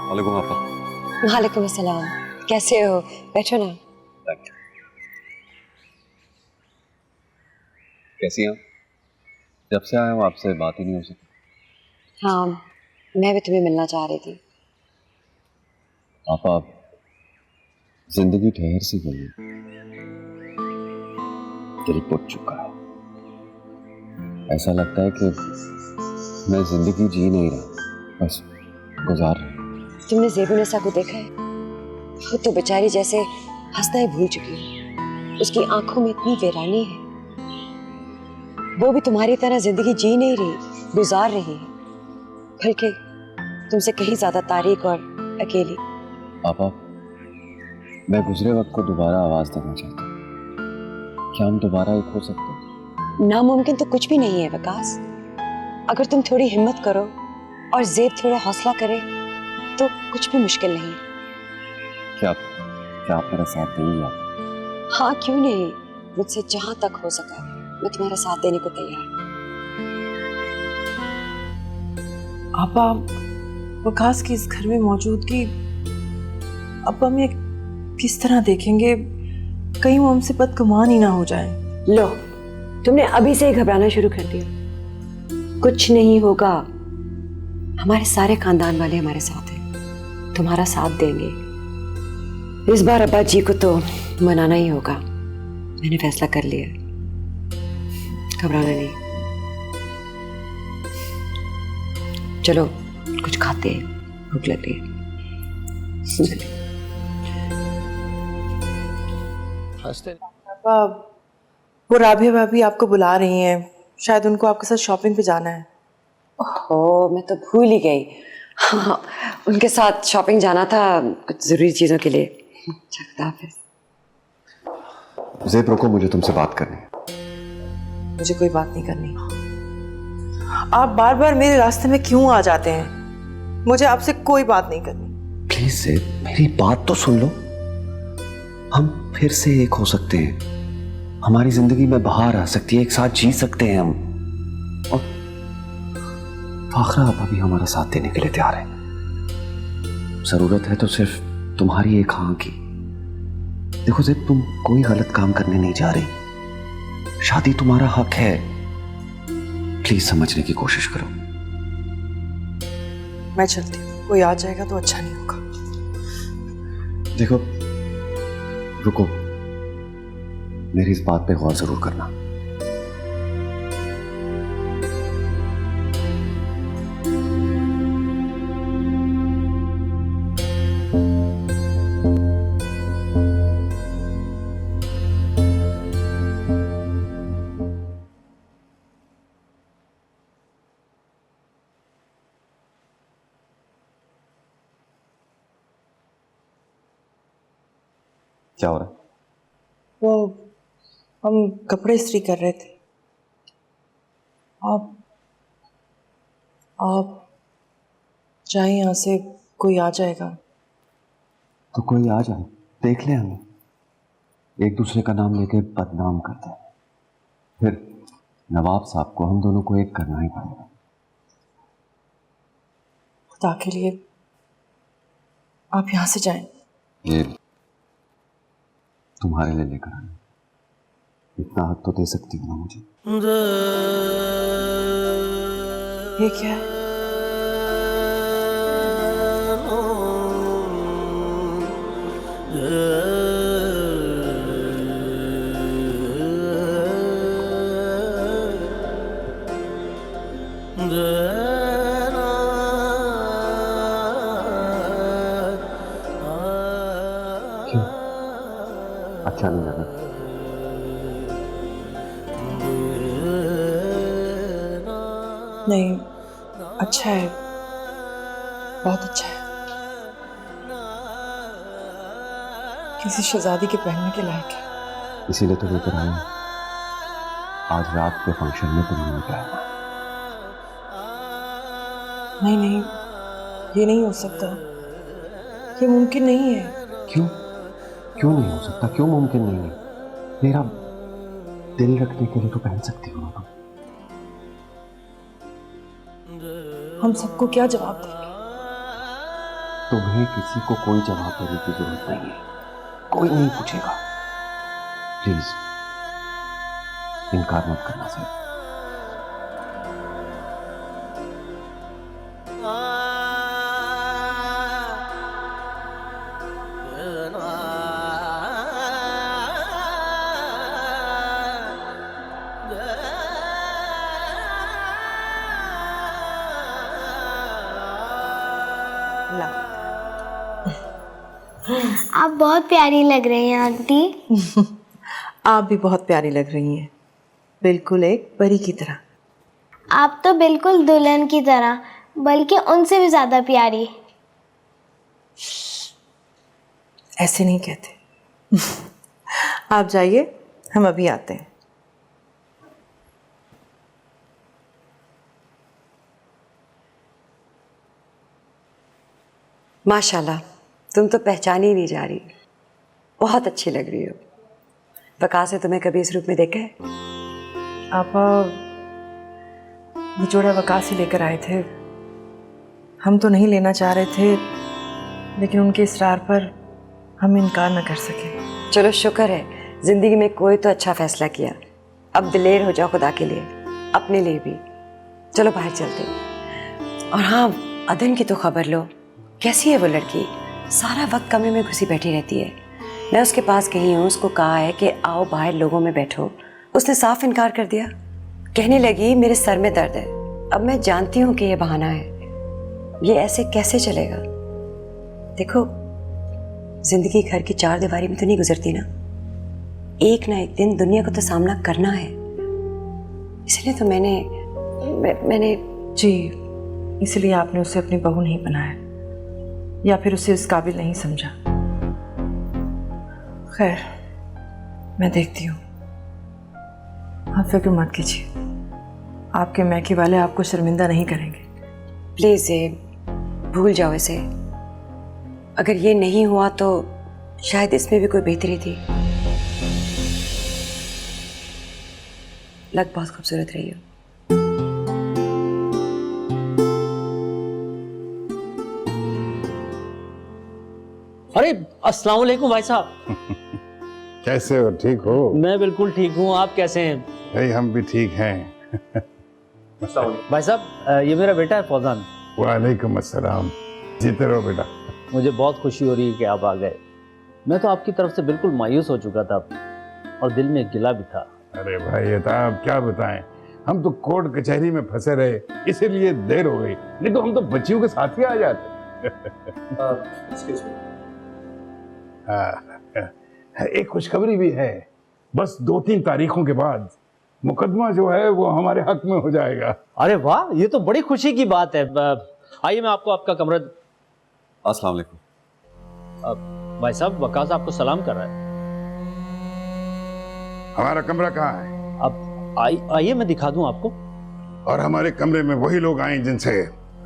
वालेकुम आपा। वालेकुम अस्सलाम। कैसे हो? बैठो ना। कैसी हैं? जब से आया हूँ आपसे बात ही नहीं हो सकी। हाँ, मैं भी तुम्हें मिलना चाह रही थी। आपा, जिंदगी ठहर सी गई है, दिल टूट चुका है। ऐसा लगता है कि मैं जिंदगी जी नहीं रहा, बस गुजार रहा हूं। तुमने ज़ेबुन्निसा को देखा है? वो तो बेचारी जैसे हंसना ही भूल चुकी है। उसकी आंखों में इतनी वीरानी है। वो भी तुम्हारी तरह जिंदगी जी नहीं रही, गुजार रही है, बल्कि तुमसे कहीं ज्यादा तारीक और अकेली। पापा, मैं गुजरे वक्त को दोबारा आवाज देना चाहता हूँ। क्या हम दोबारा एक हो सकते हैं? नामुमकिन तो कुछ भी नहीं है विकास। अगर तुम थोड़ी हिम्मत करो और ज़ेब थोड़ा हौसला करे तो कुछ भी मुश्किल नहीं है। क्या आप मेरा साथ देंगी? हाँ, क्यों नहीं। मुझसे जहां तक हो सका मैं तुम्हारा साथ देने को तैयार हूँ। आपा, वकास की इस घर में मौजूदगी अब हम ये किस तरह देखेंगे? कहीं वो हमसे बदगुमान ही ना हो जाए। लो, तुमने अभी से ही घबराना शुरू कर दिया। कुछ नहीं होगा। हमारे सारे खानदान वाले हमारे साथ हैं, तुम्हारा साथ देंगे। इस बार अब्बा जी को तो मनाना ही होगा। मैंने फैसला कर लिया, घबराना नहीं। चलो कुछ खाते हैं, भूख लग रही है। पापा, वो राबिया भाभी आपको बुला रही हैं। शायद उनको आपके साथ शॉपिंग पे जाना है। ओह, मैं तो भूल ही गई। हाँ, उनके साथ शॉपिंग जाना था कुछ जरूरी चीजों के लिए। ज़ेब रुको, मुझे तुमसे बात करनी है। मुझे कोई बात नहीं करनी। आप बार बार मेरे रास्ते में क्यों आ जाते हैं? मुझे आपसे कोई बात नहीं करनी। प्लीज ज़ेब, मेरी बात तो सुन लो। हम फिर से एक हो सकते हैं। हमारी जिंदगी में बहार आ सकती है, एक साथ जी सकते हैं हम। और फाखरा आपा भी हमारा साथ देने के लिए तैयार है। जरूरत है तो सिर्फ तुम्हारी एक हाँ की। देखो ज़ेब, तुम कोई गलत काम करने नहीं जा रही। शादी तुम्हारा हक है। प्लीज समझने की कोशिश करो। मैं चलती हूँ, कोई आ जाएगा तो अच्छा नहीं होगा। देखो, रुको, मेरी इस बात पे गौर जरूर करना। क्या हो रहा है? वो हम कपड़े इस्त्री कर रहे थे। आप चाहे यहाँ से, कोई आ जाएगा। तो कोई आ जाए, देख ले, हमें एक दूसरे का नाम लेके बदनाम करते हैं, फिर नवाब साहब को हम दोनों को एक करना ही पड़ेगा। खुदा के लिए आप यहाँ से जाएं। ये तुम्हारे लिए लेकर आए, इतना हक तो दे सकती हो ना मुझे। ये क्या है? क्यों? अच्छा नहीं लगा? नहीं, अच्छा है, बहुत अच्छा है। किसी शहजादी के पहनने के लायक है। इसीलिए तो लेकर आया हूं। आज रात के फंक्शन में तुम्हें पहनना। नहीं नहीं, ये नहीं हो सकता, ये मुमकिन नहीं है। क्यों? क्यों नहीं हो सकता? क्यों मुमकिन नहीं है? मेरा दिल रखने के लिए तो पहन सकती हो ना तुम। हम सबको क्या जवाब देंगे? तुम्हें किसी को कोई जवाब देने की जरूरत नहीं है, कोई नहीं पूछेगा। प्लीज इनकार मत करना सर। आप बहुत प्यारी लग रही हैं आंटी। आप भी बहुत प्यारी लग रही हैं, बिल्कुल एक परी की तरह। आप तो बिल्कुल दुल्हन की तरह, बल्कि उनसे भी ज्यादा प्यारी। ऐसे नहीं कहते। आप जाइए, हम अभी आते हैं। माशाल्लाह, तुम तो पहचानी ही नहीं जा रही, बहुत अच्छी लग रही हो। वकास ने तुम्हें कभी इस रूप में देखा है? आपा, ये जोड़ा वकास ही लेकर आए थे। हम तो नहीं लेना चाह रहे थे, लेकिन उनके इसरार पर हम इनकार न कर सके। चलो शुक्र है, जिंदगी में कोई तो अच्छा फैसला किया। अब दिलेर हो जाओ खुदा के लिए, अपने लिए भी। चलो बाहर चलते हैं। और हाँ, अदन की तो खबर लो, कैसी है वो लड़की? सारा वक्त कमरे में घुसी बैठी रहती है। मैं उसके पास गई हूँ, उसको कहा है कि आओ बाहर लोगों में बैठो, उसने साफ इनकार कर दिया। कहने लगी मेरे सर में दर्द है। अब मैं जानती हूँ कि ये बहाना है, ये ऐसे कैसे चलेगा? देखो, जिंदगी घर की चार दीवारी में तो नहीं गुजरती ना, एक ना एक दिन दुनिया को तो सामना करना है। इसलिए तो मैंने जी, इसलिए आपने उसे अपनी बहू नहीं बनाया, या फिर उसे इस काबिल नहीं समझा। खैर, मैं देखती हूँ, आप फिक्र मत कीजिए, आपके मैके वाले आपको शर्मिंदा नहीं करेंगे। प्लीज भूल जाओ इसे। अगर ये नहीं हुआ तो शायद इसमें भी कोई बेहतरी थी। लग बहुत खूबसूरत रही हो। अरे अस्सलाम वालेकुम भाई साहब। कैसे हो? ठीक हो? मैं बिल्कुल ठीक हूँ, आप कैसे हैं? भाई हम भी ठीक हैं। भाई साहब, ये मेरा बेटा है फौजान। वालेकुम अस्सलाम। जीते रहो बेटा। मुझे बहुत खुशी हो रही है कि आप आ गए। मैं तो आपकी तरफ से बिल्कुल मायूस हो चुका था और दिल में गिला भी था। अरे भाई ये आप क्या बताएं, हम तो कोर्ट कचहरी में फंसे रहे, इसीलिए देर हो गई, नहीं तो हम तो बच्चियों के साथ ही आ जाते। एक खुशखबरी भी है, बस 2-3 तारीखों के बाद मुकदमा जो है वो हमारे हक में हो जाएगा। अरे वाह, ये तो बड़ी खुशी की बात है। आइए मैं आपको आपका कमरा। अस्सलाम वालेकुम। भाई साहब, वकास आपको सलाम कर रहा है। हमारा कमरा कहाँ है? अब आइए मैं दिखा दूं आपको। और हमारे कमरे में वही लोग आए जिनसे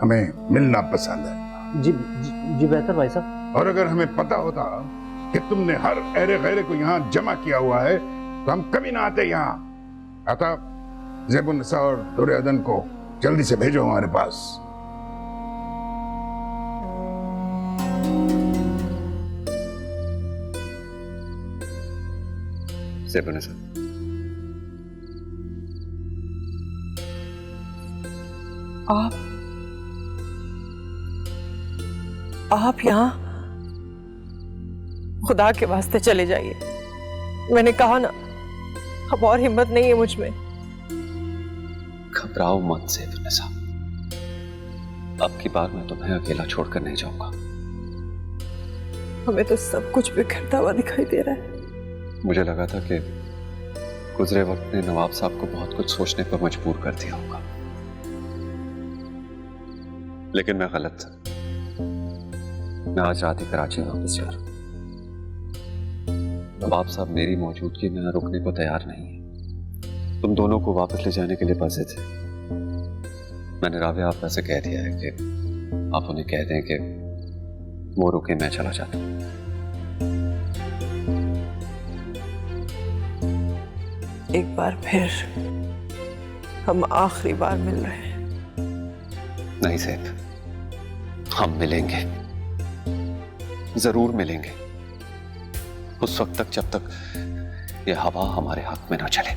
हमें मिलना पसंद है। जी बेहतर भाई साहब। और अगर हमें पता होता कि तुमने हर अहरे गैरे को यहाँ जमा किया हुआ है तो हम कभी ना आते यहाँ। अतः ज़ेबुन्निसा और दुर्योधन को जल्दी से भेजो हमारे पास। ज़ेबुन्निसा, आप यहाँ? खुदा के वास्ते चले जाइए। मैंने कहा ना, अब और हिम्मत नहीं है मुझ में। घबराओ मत ज़ेबुन्निसा, अब की बार मैं तुम्हें अकेला छोड़कर नहीं जाऊंगा। हमें तो सब कुछ बिखरता हुआ दिखाई दे रहा है। मुझे लगा था कि गुजरे वक्त ने नवाब साहब को बहुत कुछ सोचने पर मजबूर कर दिया होगा, लेकिन मैं गलत था। मैं आज रात ही कराची वापस जा रहा हूं। नवाब साहब मेरी मौजूदगी में रुकने को तैयार नहीं है। तुम दोनों को वापस ले जाने के लिए बसे थे। मैंने राबिया आप से कह दिया है कि आप उन्हें कह दें कि वो रुके, मैं चला जाता हूं। एक बार फिर हम आखिरी बार मिल रहे हैं। नहीं ज़ेब, हम मिलेंगे, जरूर मिलेंगे, उस वक्त तक जब तक ये हवा हमारे हक में ना चले।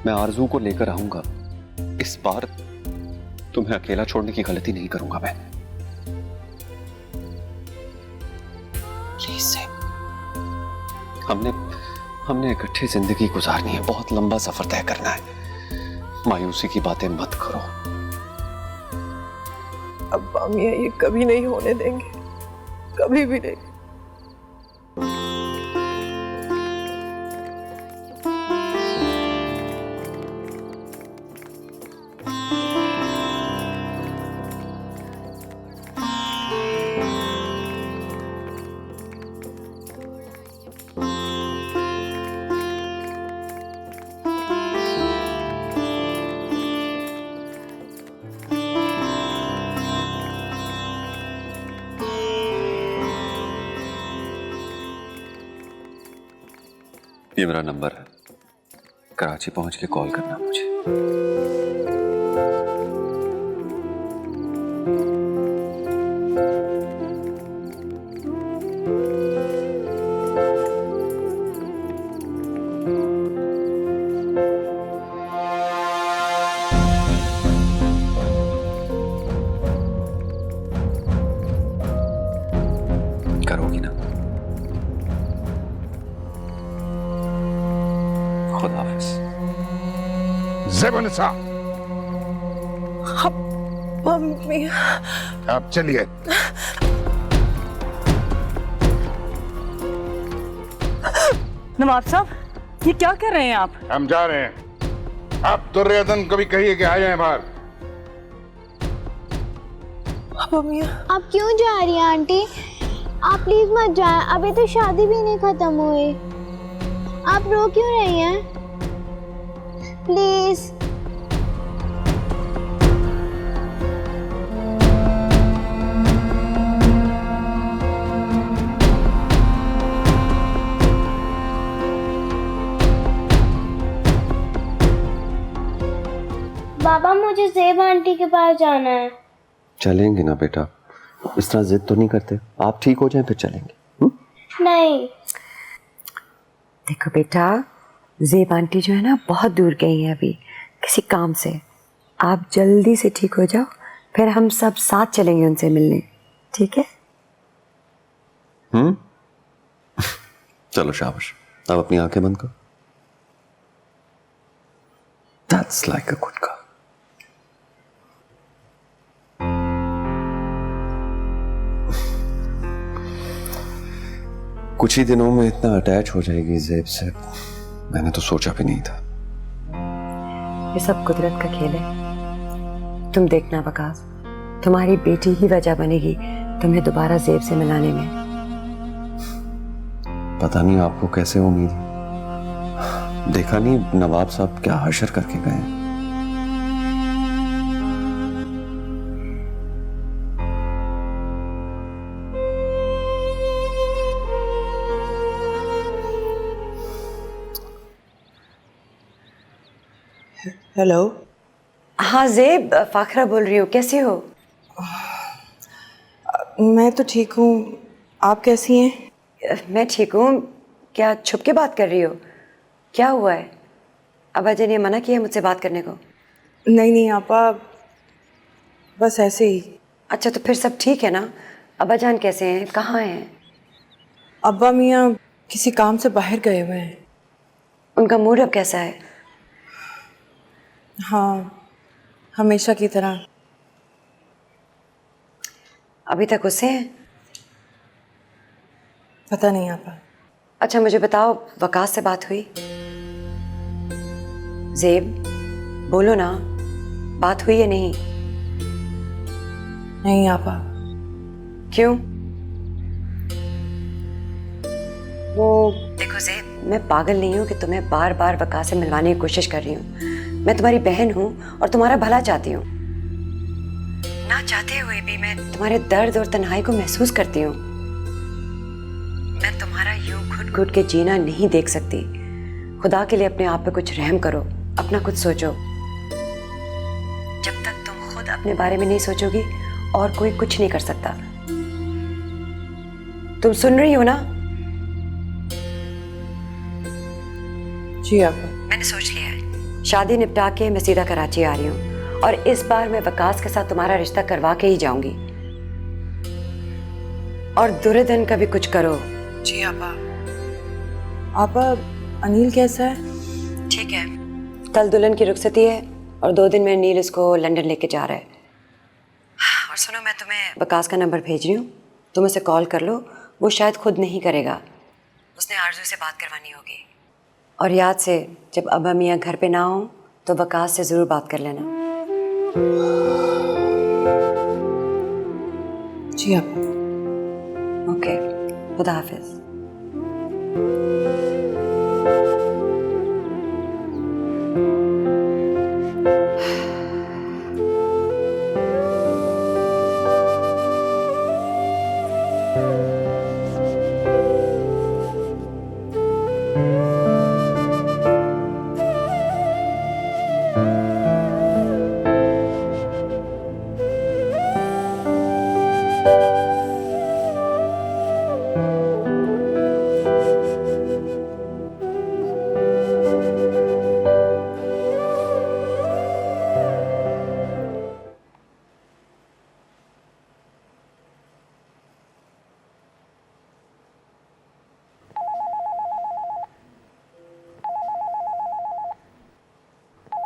मैं आरजू को लेकर आऊंगा। इस बार तुम्हें अकेला छोड़ने की गलती नहीं करूंगा मैं। प्लीज ज़ेब, हमने इकट्ठे जिंदगी गुजारनी है, बहुत लंबा सफर तय करना है। मायूसी की बातें मत करो। अब्बा मियां ये कभी नहीं होने देंगे, कभी भी नहीं। ये मेरा नंबर है, कराची पहुंच के कॉल करना मुझे। करोगी ना? खुदा हाफिज। ज़ेबुन्निसा, मम्मी, आप चलिए। नवाब साहब, ये क्या कर रहे हैं आप? हम जा रहे हैं। आप दुर्योधन को भी कहिए कि आ जाए बाहर। आप क्यों जा रही हैं आंटी? आप प्लीज मत जाएं, अभी तो शादी भी नहीं खत्म हुई। आप रो क्यों रही हैं? प्लीज। बाबा, मुझे ज़ेब आंटी के पास जाना है। चलेंगे ना बेटा, इस तरह जिद तो नहीं करते। आप ठीक हो जाएं फिर चलेंगे। नहीं। देखो बेटा, ज़ेब आंटी जो है ना बहुत दूर गई है अभी किसी काम से। आप जल्दी से ठीक हो जाओ, फिर हम सब साथ चलेंगे उनसे मिलने, ठीक है? चलो शाबाश, अब अपनी आंखें बंद करो। That's like a good girl. कुछ ही दिनों में इतना अटैच हो जाएगी ज़ेब से, मैंने तो सोचा भी नहीं था। ये सब कुदरत का खेल है। तुम देखना वकास, तुम्हारी बेटी ही वजह बनेगी तुम्हें दोबारा ज़ेब से मिलाने में। पता नहीं आपको कैसे उम्मीद है। देखा नहीं नवाब साहब क्या हशर करके गए हैं। हेलो। हाँ ज़ेब, फाखरा बोल रही हूँ, कैसी हो? मैं तो ठीक हूँ, आप कैसी हैं? मैं ठीक हूँ। क्या छुप के बात कर रही हो? क्या हुआ है? अब्बा जी ने मना किया मुझसे बात करने को? नहीं आपा, बस ऐसे ही। अच्छा तो फिर सब ठीक है ना? अब्बा जान कैसे हैं, कहाँ हैं? अब्बा मियाँ किसी काम से बाहर गए हुए हैं। उनका मूड अब कैसा है? हाँ, हमेशा की तरह। अभी तक उससे हैं? पता नहीं आपा। अच्छा मुझे बताओ, वकास से बात हुई? ज़ेब बोलो ना, बात हुई या नहीं? नहीं आपा। क्यों? वो देखो ज़ेब, मैं पागल नहीं हूँ कि तुम्हें बार बार वकास से मिलवाने की कोशिश कर रही हूँ। मैं तुम्हारी बहन हूँ और तुम्हारा भला चाहती हूँ। ना चाहते हुए भी मैं तुम्हारे दर्द और तन्हाई को महसूस करती हूँ। मैं तुम्हारा यूं घुट-घुट के जीना नहीं देख सकती। खुदा के लिए अपने आप पे कुछ रहम करो, अपना कुछ सोचो। जब तक तुम खुद अपने बारे में नहीं सोचोगी और कोई कुछ नहीं कर सकता। तुम सुन रही हो ना? जी आपा। मैंने सोच लिया है, शादी निपटा के मैं सीधा कराची आ रही हूँ और इस बार मैं वकास के साथ तुम्हारा रिश्ता करवा के ही जाऊंगी। और दुरे दिन कभी कुछ करो। जी आपा। आपा, अनिल कैसा है? ठीक है, कल दुल्हन की रुखसती है और 2 दिन में अनिल इसको लंदन लेके जा रहा है। और सुनो, मैं तुम्हें वकास का नंबर भेज रही हूँ, तुम उसे कॉल कर लो। वो शायद खुद नहीं करेगा, उसने आरजू से बात करवानी होगी। और याद से जब अब्बा मियाँ घर पे ना हो तो वकास से ज़रूर बात कर लेना। जी आपा। ओके, खुदा हाफिज़।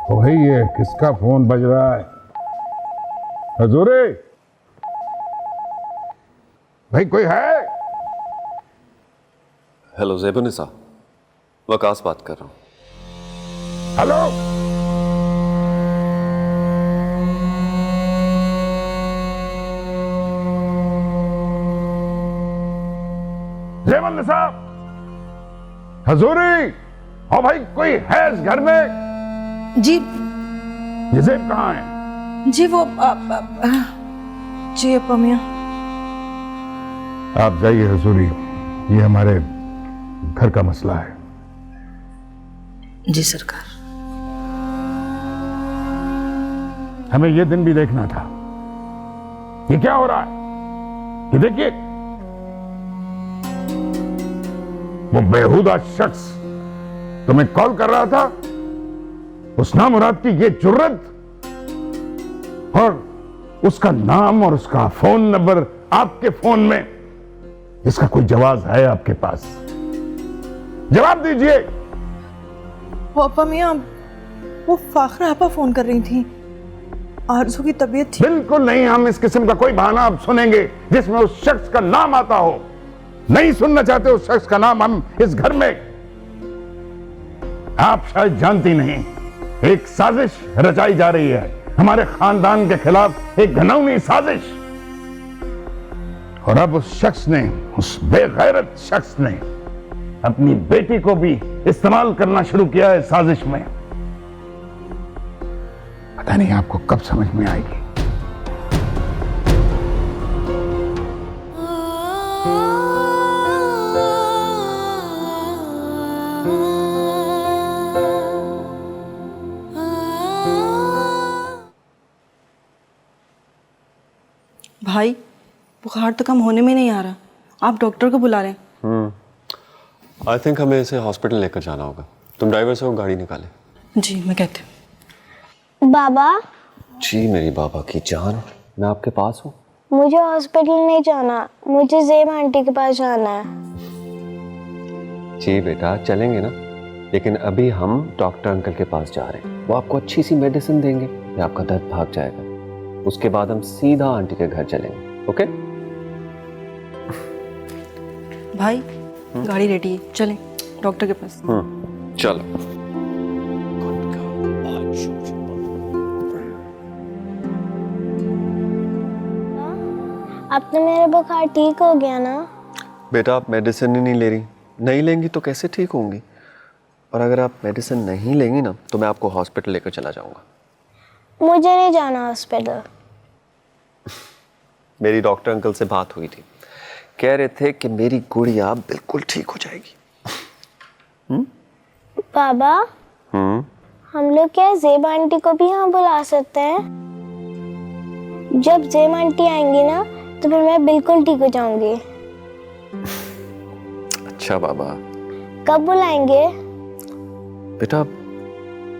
तो भाई ये किसका फोन बज रहा है? हजूरे भाई, कोई है? हेलो ज़ेबुनिसा, वकास बात कर रहा हूँ। हेलो, ज़ेबुनिसा, हजूरी, ओ भाई कोई है इस घर में? जी। ये ज़ेब कहाँ है? जी वो जी अपा मियाँ। आप जाइए हजूरी, ये हमारे घर का मसला है। जी सरकार। हमें ये दिन भी देखना था। ये क्या हो रहा है? ये देखिए, वो बेहुदा शख्स तुम्हें कॉल कर रहा था, उस नामुराद की ये जुर्रत, और उसका नाम और उसका फोन नंबर आपके फोन में। इसका कोई जवाब है आपके पास? जवाब दीजिए। वो अपा मियाँ, वो फाखरा आपा फोन कर रही थी, आरज़ू की तबीयत ठीक। बिल्कुल नहीं, हम इस किस्म का कोई बहाना आप सुनेंगे जिसमें उस शख्स का नाम आता हो। नहीं सुनना चाहते उस शख्स का नाम हम इस घर में। आप शायद जानती नहीं, एक साजिश रचाई जा रही है हमारे खानदान के खिलाफ, एक घिनौनी साजिश। और अब उस शख्स ने, उस बेगैरत शख्स ने अपनी बेटी को भी इस्तेमाल करना शुरू किया है साजिश में। पता नहीं आपको कब समझ में आएगी। भाई बुखार तो कम होने में नहीं आ रहा, आप डॉक्टर को बुला रहे हैं। आई थिंक हमें इसे हॉस्पिटल लेकर जाना होगा। तुम ड्राइवर से वो गाड़ी निकाले। जी मैं कहती हूँ। बाबा जी मेरी बाबा की जान, मैं आपके पास हूँ। मुझे हॉस्पिटल नहीं जाना, मुझे ज़ेब आंटी के पास जाना है। जी बेटा चलेंगे ना, लेकिन अभी हम डॉक्टर अंकल के पास जा रहे हैं। वो आपको अच्छी सी मेडिसिन देंगे, फिर आपका दर्द भाग जाएगा। उसके बाद हम सीधा आंटी के घर चलेंगे। ओके भाई गाड़ी रेडी है, चलें डॉक्टर के पास। चलो। अब तो मेरा बुखार ठीक हो गया ना? बेटा आप मेडिसिन ही नहीं ले रही, नहीं लेंगी तो कैसे ठीक होंगी? और अगर आप मेडिसिन नहीं लेंगी ना तो मैं आपको हॉस्पिटल लेकर चला जाऊंगा। मुझे नहीं जाना हॉस्पिटल। मेरी डॉक्टर अंकल से बात हुई थी, कह रहे थे कि मेरी गुड़िया बिल्कुल ठीक हो जाएगी। बाबा हम लोग क्या ज़ेब आंटी को भी यहाँ बुला सकते हैं? जब ज़ेब आंटी आएंगी ना तो फिर मैं बिल्कुल ठीक हो जाऊंगी। अच्छा बाबा। कब बुलाएंगे? बेटा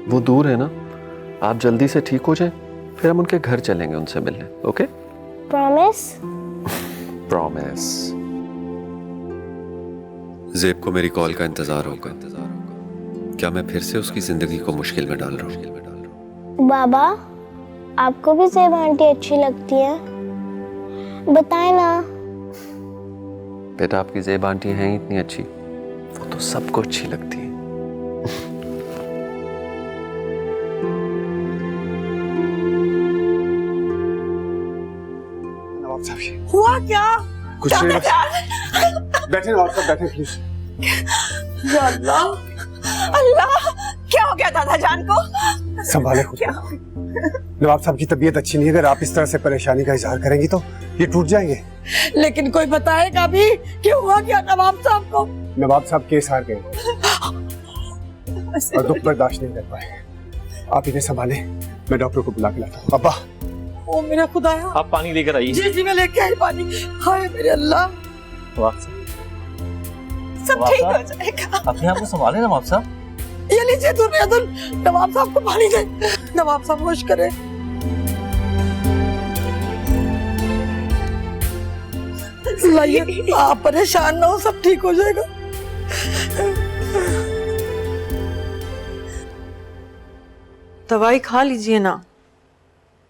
वो दूर है ना, आप जल्दी से ठीक हो जाए फिर हम उनके घर चलेंगे उनसे मिलने। Okay promise? प्रॉमिस। ज़ेब को मेरी कॉल का इंतजार होगा। क्या मैं फिर से उसकी जिंदगी को मुश्किल में डाल रहा हूँ? बाबा आपको भी ज़ेब आंटी अच्छी लगती है? बताए ना। बेटा आपकी ज़ेब आंटी हैं इतनी अच्छी, वो तो सबको अच्छी लगती है। हुआ क्या? कुछ नहीं बैठे नवाब साहब, बैठे प्लीज। या अल्लाह, अल्लाह क्या हो गया दादा जान को? संभाले खुद। नवाब साहब की तबीयत अच्छी नहीं है, अगर आप इस तरह से परेशानी का इजहार करेंगी तो ये टूट जाएंगे। लेकिन कोई बताएगा भी कि हुआ क्या नवाब साहब को? नवाब साहब केस हार गए और दुख बर्दाश्त नहीं कर पाए। आप इन्हें संभाले, मैं डॉक्टर को बुला के लाता हूँ। अब्बा ओ मेरा खुदाया, आप पानी लेकर आइए। जी जी मैं लेके आई पानी। हाय मेरे अल्लाह, सब ठीक हो जाएगा। अपने आप को संभाले नवाब साहब। ये लीजिए दुनियादुल, नवाब साहब को पानी दे, नवाब साहब होश करे। लाइए, आप परेशान ना हो, सब ठीक हो जाएगा। दवाई खा लीजिए ना।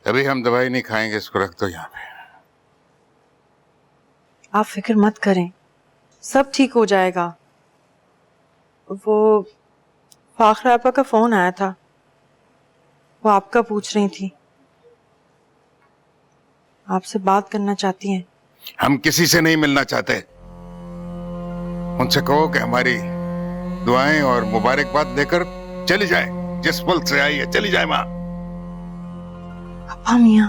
अभी हम दवाई नहीं खाएंगे, इसको रख दो यहाँ पे। आप फिक्र मत करें, सब ठीक हो जाएगा। वो फाखरा आपा का फोन आया था, वो आपका पूछ रही थी, आपसे बात करना चाहती हैं। हम किसी से नहीं मिलना चाहते। उनसे कहो कि हमारी दुआएं और मुबारकबाद देकर चली जाए। जिस मुल्क से आई है चली जाए माँ। अब्बा मियाँ,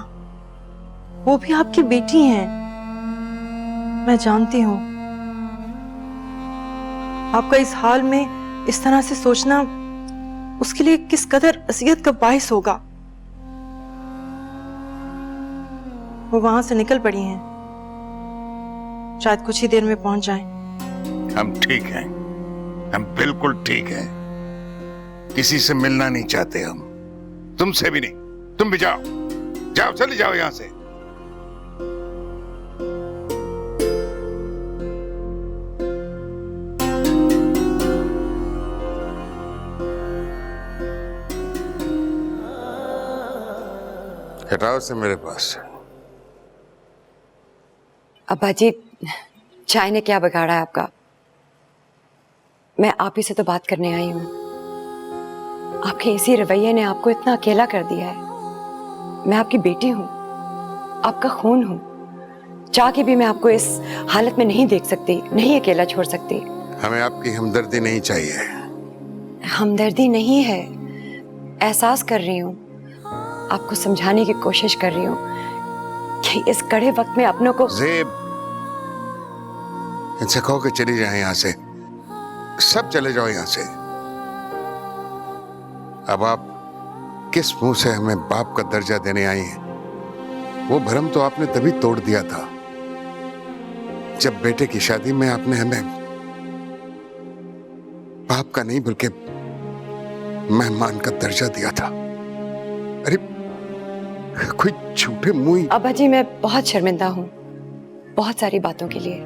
वो भी आपकी बेटी हैं, मैं जानती हूँ। आपका इस हाल में इस तरह से सोचना उसके लिए किस कदर असियत का बाइस होगा। वो वहां से निकल पड़ी हैं, शायद कुछ ही देर में पहुंच जाएं। हम ठीक हैं, हम बिल्कुल ठीक हैं। किसी से मिलना नहीं चाहते हम, तुमसे भी नहीं। तुम भी जाओ, जाओ, चले जाओ यहां से। हटाओ से मेरे पास से। अब्बा जी, चाय ने क्या बिगाड़ा है आपका? मैं आप ही से तो बात करने आई हूँ। आपके इसी रवैये ने आपको इतना अकेला कर दिया है। मैं आपकी बेटी हूँ, आपका खून हूँ। चाह के भी मैं आपको इस हालत में नहीं देख सकती, नहीं अकेला छोड़ सकती। हमें आपकी हमदर्दी नहीं चाहिए। हमदर्दी नहीं है, एहसास कर रही हूँ, आपको समझाने की कोशिश कर रही हूँ कि इस कड़े वक्त में अपनों को। ज़ेब, इनसे कहो कि चली जाए यहाँ से, सब चले जाओ यहाँ से। अब आप किस मुंह से हमें बाप का दर्जा देने आई हैं? वो भरम तो आपने तभी तोड़ दिया था जब बेटे की शादी में आपने हमें बाप का नहीं बल्कि मेहमान का दर्जा दिया था। अरे कोई झूठे मुंह। अब्बा जी, मैं बहुत शर्मिंदा हूँ बहुत सारी बातों के लिए,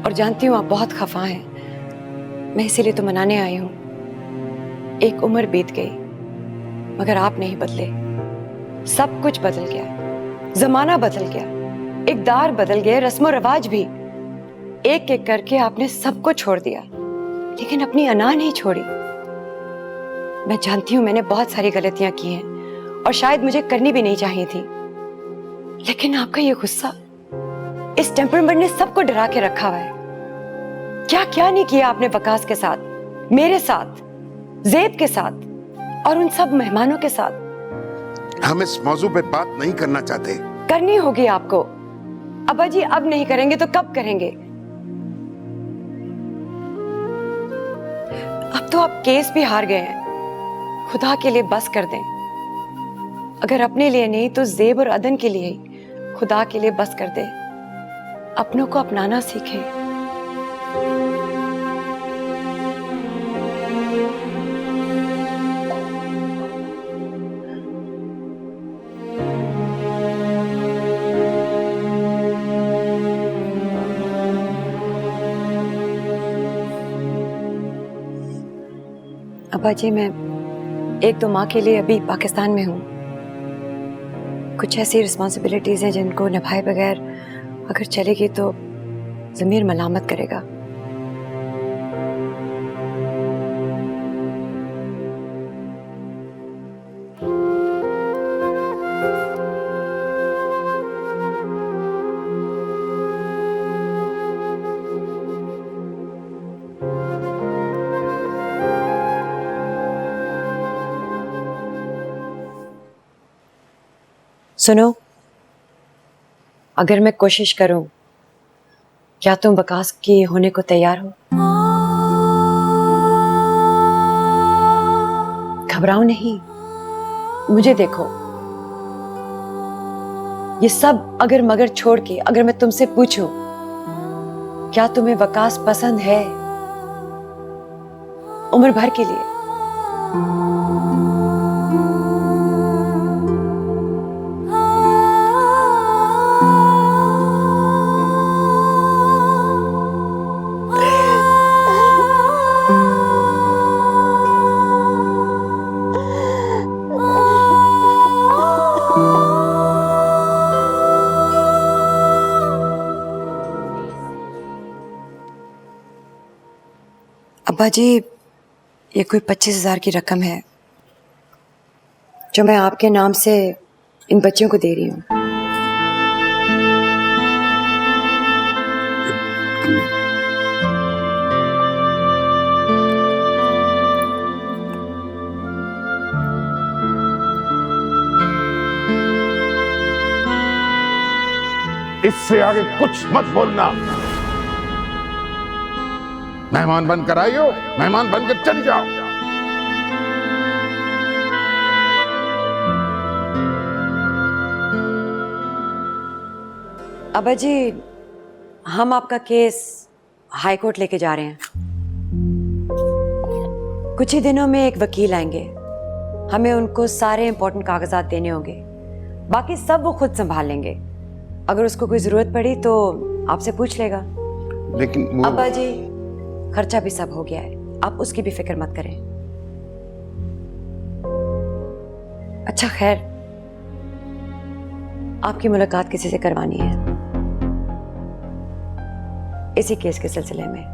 और जानती हूँ आप बहुत खफा हैं। मैं इसीलिए तो मनाने आई हूँ। एक उम्र बीत गई मगर आप नहीं बदले। सब कुछ बदल गया, जमाना बदल गया, इक़दार बदल गए, रस्म और रिवाज भी। एक एक करके आपने सबको छोड़ दिया, लेकिन अपनी अना नहीं छोड़ी। मैं जानती हूँ मैंने बहुत सारी गलतियां की हैं और शायद मुझे करनी भी नहीं चाहिए थी, लेकिन आपका ये गुस्सा, इस टेम्परमेंट ने सबको डरा के रखा हुआ है। क्या क्या नहीं किया आपने वकास के साथ, मेरे साथ, ज़ेब के साथ और उन सब मेहमानों के साथ। हम इस मौजू पे बात नहीं करना चाहते। करनी होगी आपको। अब्बा जी, अब नहीं करेंगे तो कब करेंगे? अब तो आप केस भी हार गए हैं। खुदा के लिए बस कर दें। अगर अपने लिए नहीं तो ज़ेब और अदन के लिए ही खुदा के लिए बस कर दे। अपनों को अपनाना सीखें। अब्बा जी, मैं एक दो माह के लिए अभी पाकिस्तान में हूँ। कुछ ऐसी रिस्पॉन्सिबिलिटीज हैं जिनको निभाए बगैर अगर चलेगी तो ज़मीर मलामत करेगा। सुनो, अगर मैं कोशिश करूं, क्या तुम वकास की होने को तैयार हो? घबराओ नहीं, मुझे देखो। ये सब अगर मगर छोड़ के अगर मैं तुमसे पूछूं, क्या तुम्हें वकास पसंद है उम्र भर के लिए? अब्बा जी, ये कोई 25,000 की रकम है जो मैं आपके नाम से इन बच्चों को दे रही हूँ। इससे आगे कुछ मत बोलना। मेहमान बनकर आई हो, मेहमान बनकर चली जाओ। अब्बा जी, हम आपका केस हाई कोर्ट लेके जा रहे हैं। कुछ ही दिनों में एक वकील आएंगे। हमें उनको सारे इंपॉर्टेंट कागजात देने होंगे, बाकी सब वो खुद संभाल लेंगे। अगर उसको कोई जरूरत पड़ी तो आपसे पूछ लेगा। लेकिन वो... अब्बा जी, खर्चा भी सब हो गया है, आप उसकी भी फिक्र मत करें। अच्छा खैर, आपकी मुलाकात किसी से करवानी है इसी केस के सिलसिले में।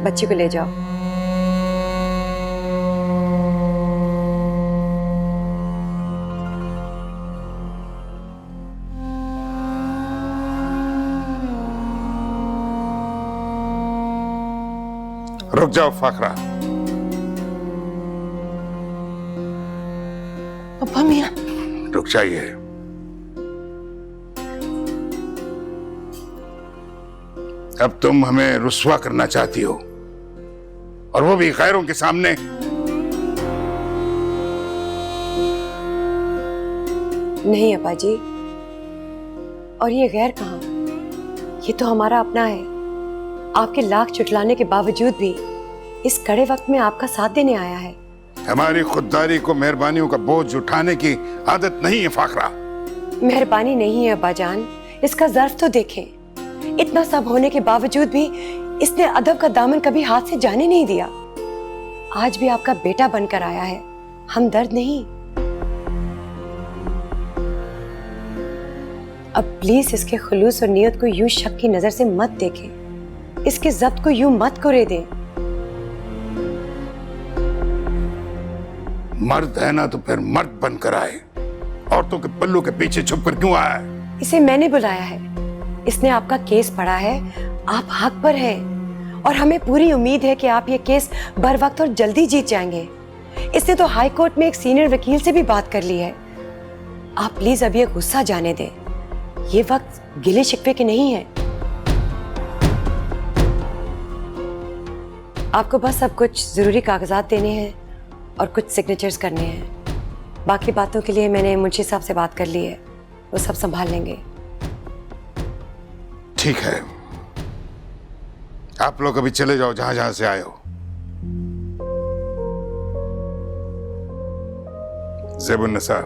बच्ची को ले जाओ। रुक जाओ फाखरा। अब्बा मियाँ, रुक जाइए। अब तुम हमें रुस्वा करना चाहती हो, और वो भी गैरों के सामने। नहीं अब्बा जी, और ये गैर कहाँ, ये तो हमारा अपना है। आपके लाख चुटलाने के बावजूद भी इस कड़े वक्त में आपका साथ देने आया है। हमारी खुददारी को मेहरबानियों का बोझ उठाने की आदत नहीं है फाखरा। मेहरबानी नहीं है अब्बा जान, इसका ज़र्फ तो देखें। इतना सब होने के बावजूद भी इसने अदब का दामन कभी हाथ से जाने नहीं दिया। आज भी आपका बेटा बनकर आया है, हमदर्द नहीं। अब प्लीज इसके खुलूस और नियत को यूं शक की नजर से मत देखें, इसके जब्त को यूं मत कुरे दें। मर्द है ना तो फिर मर्द बनकर आए, औरतों के पल्लू के पीछे छुपकर क्यों आया है? इसे मैंने बुलाया है, इसने आपका केस पढ़ा है, आप हक पर हैं और हमें पूरी उम्मीद है कि आप ये केस बर वक्त और जल्दी जीत जाएंगे। इसने तो हाई कोर्ट में एक सीनियर वकील से भी बात कर ली है। आप प्लीज अब ये गुस्सा जाने दें, ये वक्त गिले शिकवे के नहीं है। आपको बस अब कुछ जरूरी कागजात देने हैं और कुछ सिग्नेचर्स करने हैं। बाकी बातों के लिए मैंने मुंशी साहब से बात कर ली है, वो सब संभाल लेंगे। ठीक है, आप लोग अभी चले जाओ जहां जहां से आए हो। ज़ेबुन्निसा,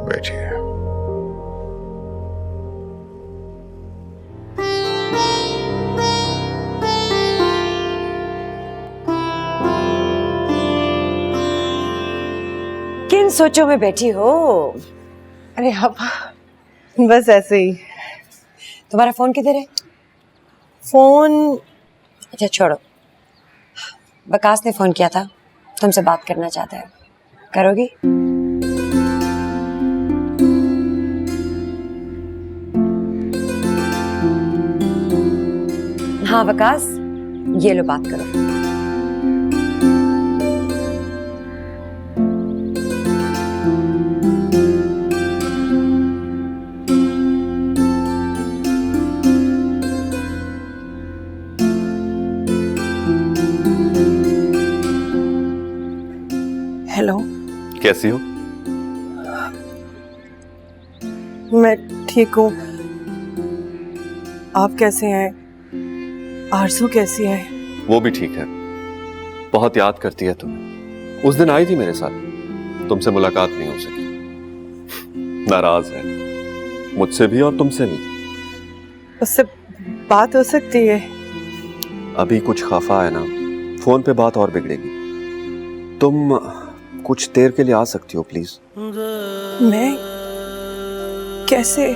बैठिए। किन सोचों में बैठी हो? अरे अब बस ऐसे ही। तुम्हारा फोन किधर है? फोन अच्छा छोड़ो, बकास ने फोन किया था, तुमसे बात करना चाहता है, करोगी? हाँ वकास, ये लो बात करो। हेलो, कैसी हो? मैं ठीक हूँ। आप कैसे हैं? आरज़ू कैसी है? वो भी ठीक है, बहुत याद करती है तुम्हें। उस दिन आई थी मेरे साथ, तुमसे मुलाकात नहीं हो सकी। नाराज है मुझसे भी और तुमसे भी। उससे बात हो सकती है? अभी कुछ खफा है ना, फोन पे बात और बिगड़ेगी। तुम कुछ देर के लिए आ सकती हो प्लीज? मैं कैसे?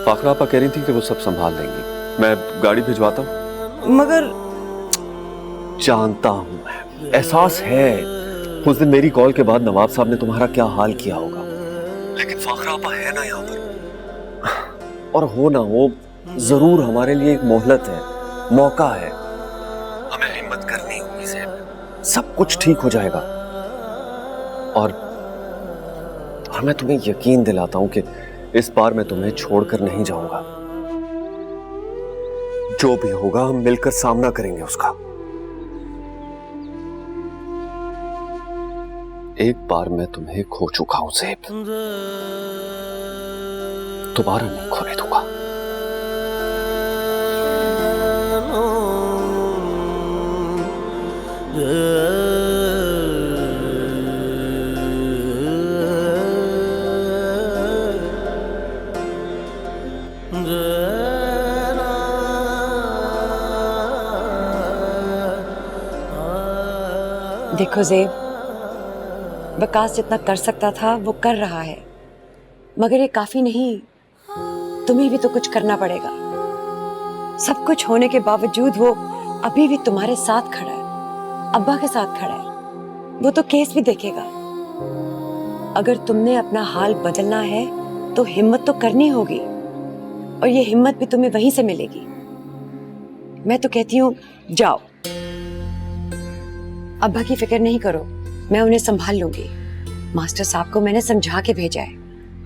फाखरा आपा कह रही थी कि वो सब संभाल लेंगी, मैं गाड़ी भिजवाता हूँ। मगर जानता हूँ मैं, एहसास है उस दिन मेरी कॉल के बाद नवाब साहब ने तुम्हारा क्या हाल किया होगा, लेकिन फाखरा आपा है ना यहाँ पर, और हो ना हो जरूर हमारे लिए एक मोहलत है, मौका है। हमें हिम्मत करनी होगी से, सब कुछ ठीक हो जाएगा। और मैं तुम्हें यकीन दिलाता हूं कि इस बार मैं तुम्हें छोड़कर नहीं जाऊंगा। जो भी होगा हम मिलकर सामना करेंगे उसका। एक बार मैं तुम्हें खो चुका हूं ज़ेब, दोबारा नहीं खोने दूंगा। देखो ज़ेब, वकास जितना कर सकता था वो कर रहा है, मगर ये काफी नहीं, तुम्हें भी तो कुछ करना पड़ेगा। सब कुछ होने के बावजूद वो अभी भी तुम्हारे साथ खड़ा है, अब्बा के साथ खड़ा है। वो तो केस भी देखेगा। अगर तुमने अपना हाल बदलना है तो हिम्मत तो करनी होगी, और ये हिम्मत भी तुम्हें वहीं से मिलेगी। मैं तो कहती हूँ जाओ, अब्बा की फिक्र नहीं करो, मैं उन्हें संभाल लूंगी। मास्टर साहब को मैंने समझा के भेजा है,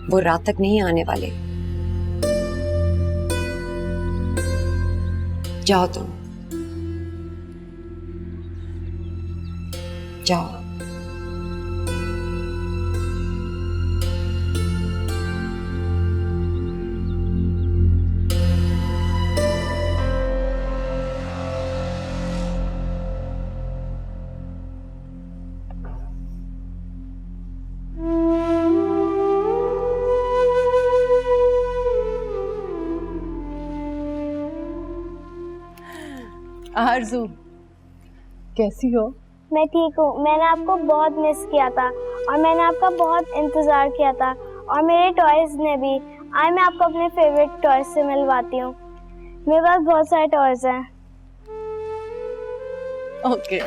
वो रात तक नहीं आने वाले। जाओ तुम, जाओ। आरज़ू, कैसी हो? मैं ठीक हूँ। मैंने आपको बहुत मिस किया था और मैंने आपका बहुत इंतज़ार किया था, और मेरे टॉयज़ ने भी। आज मैं आपको अपने फेवरेट टॉयज़ से मिलवाती हूँ। मेरे पास बहुत सारे टॉयज़ हैं। ओके।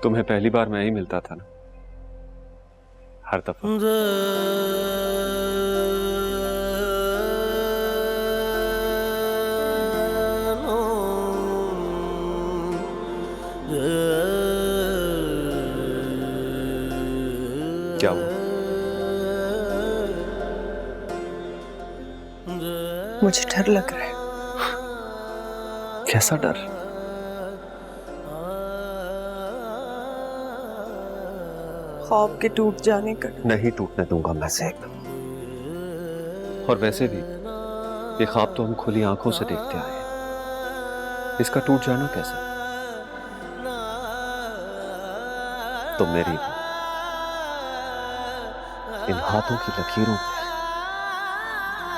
तुम्हें पहली बार मैं ही मिलता था ना, हर दफा। क्या हुआ? मुझे डर लग रहा है। कैसा डर? ख्वाब के टूट जाने का। नहीं टूटने दूंगा मैं ज़ेब। और वैसे भी ये ख्वाब तो हम खुली आंखों से देखते आए हैं, इसका टूट जाना कैसे? तुम मेरी हो, इन हाथों की लकीरों पे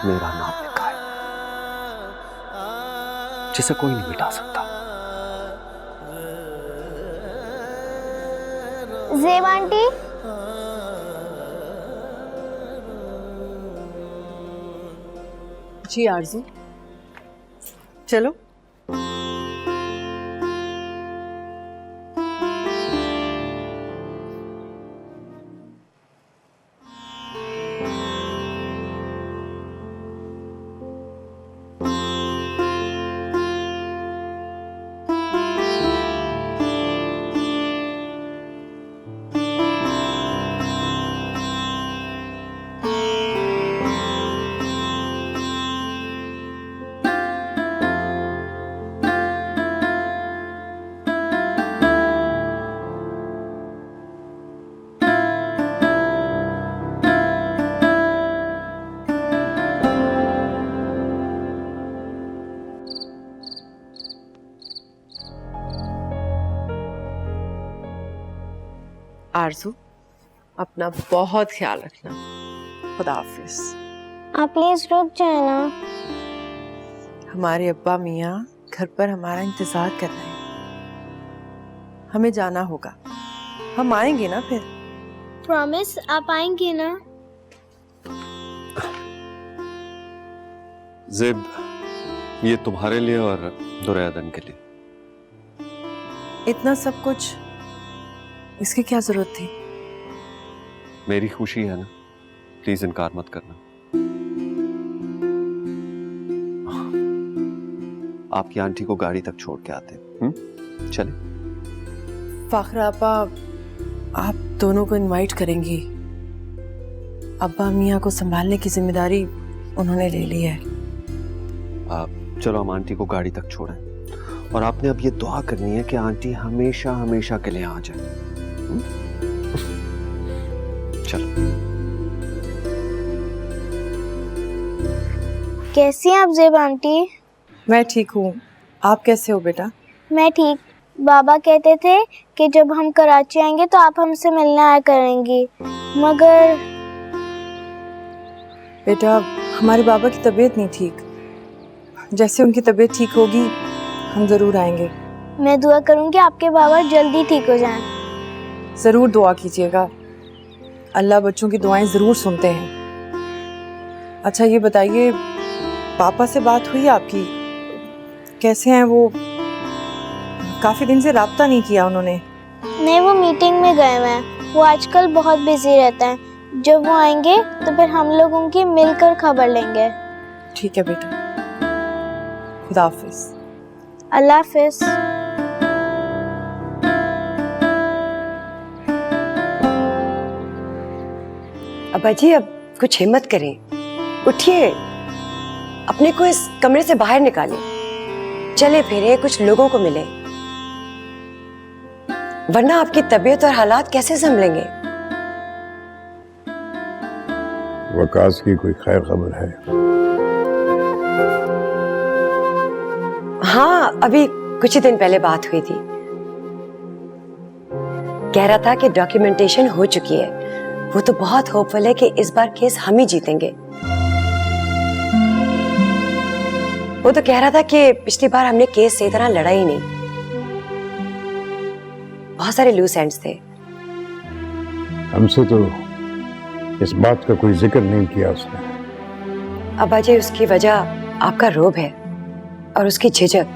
मेरा नाम लिखा है, जिसे कोई नहीं मिटा सकता। ज़ेब आंटी, जी आरज़ू, चलो। आरज़ू, अपना बहुत ख्याल रखना। खुदा हाफिज। आप प्लीज रुक जाए ना। हमारे अब्बा मियाँ घर पर हमारा इंतजार कर रहे हैं। हमें जाना होगा। हम आएंगे ना फिर। प्रॉमिस आप आएंगे ना? ज़ेब, ये तुम्हारे लिए और दुर्योधन के लिए। इतना सब कुछ इसकी क्या जरूरत थी? मेरी खुशी है ना, प्लीज इनकार मत करना। आपकी आंटी को गाड़ी तक छोड़ के आते हैं। चले। फाखरा अब्बा, आप दोनों को इनवाइट करेंगी। अब्बा मियाँ को संभालने की जिम्मेदारी उन्होंने ले ली है। चलो हम आंटी को गाड़ी तक छोड़ें, और आपने अब ये दुआ करनी है कि आंटी हमेशा हमेशा के लिए आ जाए। चलो। कैसी हैं आप ज़ेब आंटी? मैं ठीक हूँ। आप कैसे हो बेटा? मैं ठीक। बाबा कहते थे कि जब हम कराची आएंगे तो आप हमसे मिलने आया करेंगी, मगर बेटा हमारे बाबा की तबीयत नहीं ठीक। जैसे उनकी तबीयत ठीक होगी हम ज़रूर आएंगे। मैं दुआ करूंगी आपके बाबा जल्दी ठीक हो जाएं। ज़रूर दुआ कीजिएगा, अल्लाह बच्चों की दुआएं ज़रूर सुनते हैं। अच्छा ये बताइए, पापा से बात हुई आपकी? कैसे हैं वो? काफ़ी दिन से राब्ता नहीं किया उन्होंने। नहीं, वो मीटिंग में गए हुए हैं। वो आजकल बहुत बिजी रहते हैं। जब वो आएंगे तो फिर हम लोग उनकी मिलकर खबर लेंगे। ठीक है बेटा, खुदा हाफिज। अल्लाह हाफिज। अब्बा जी अब कुछ हिम्मत करें, उठिए, अपने को इस कमरे से बाहर निकालें, चले फिरे, कुछ लोगों को मिले, वरना आपकी तबीयत और हालात कैसे संभलेंगे? वकास की कोई खैर खबर है? हाँ, अभी कुछ ही दिन पहले बात हुई थी। कह रहा था कि डॉक्यूमेंटेशन हो चुकी है, वो तो बहुत होपफुल है कि इस बार केस हम ही जीतेंगे। वो तो कह रहा था कि पिछली बार हमने केस सही तरह लड़ा ही नहीं, बहुत सारे लूज एंड्स थे। हमसे तो इस बात का कोई जिक्र नहीं किया उसने। अब्बा जी उसकी वजह आपका रोब है और उसकी झिझक।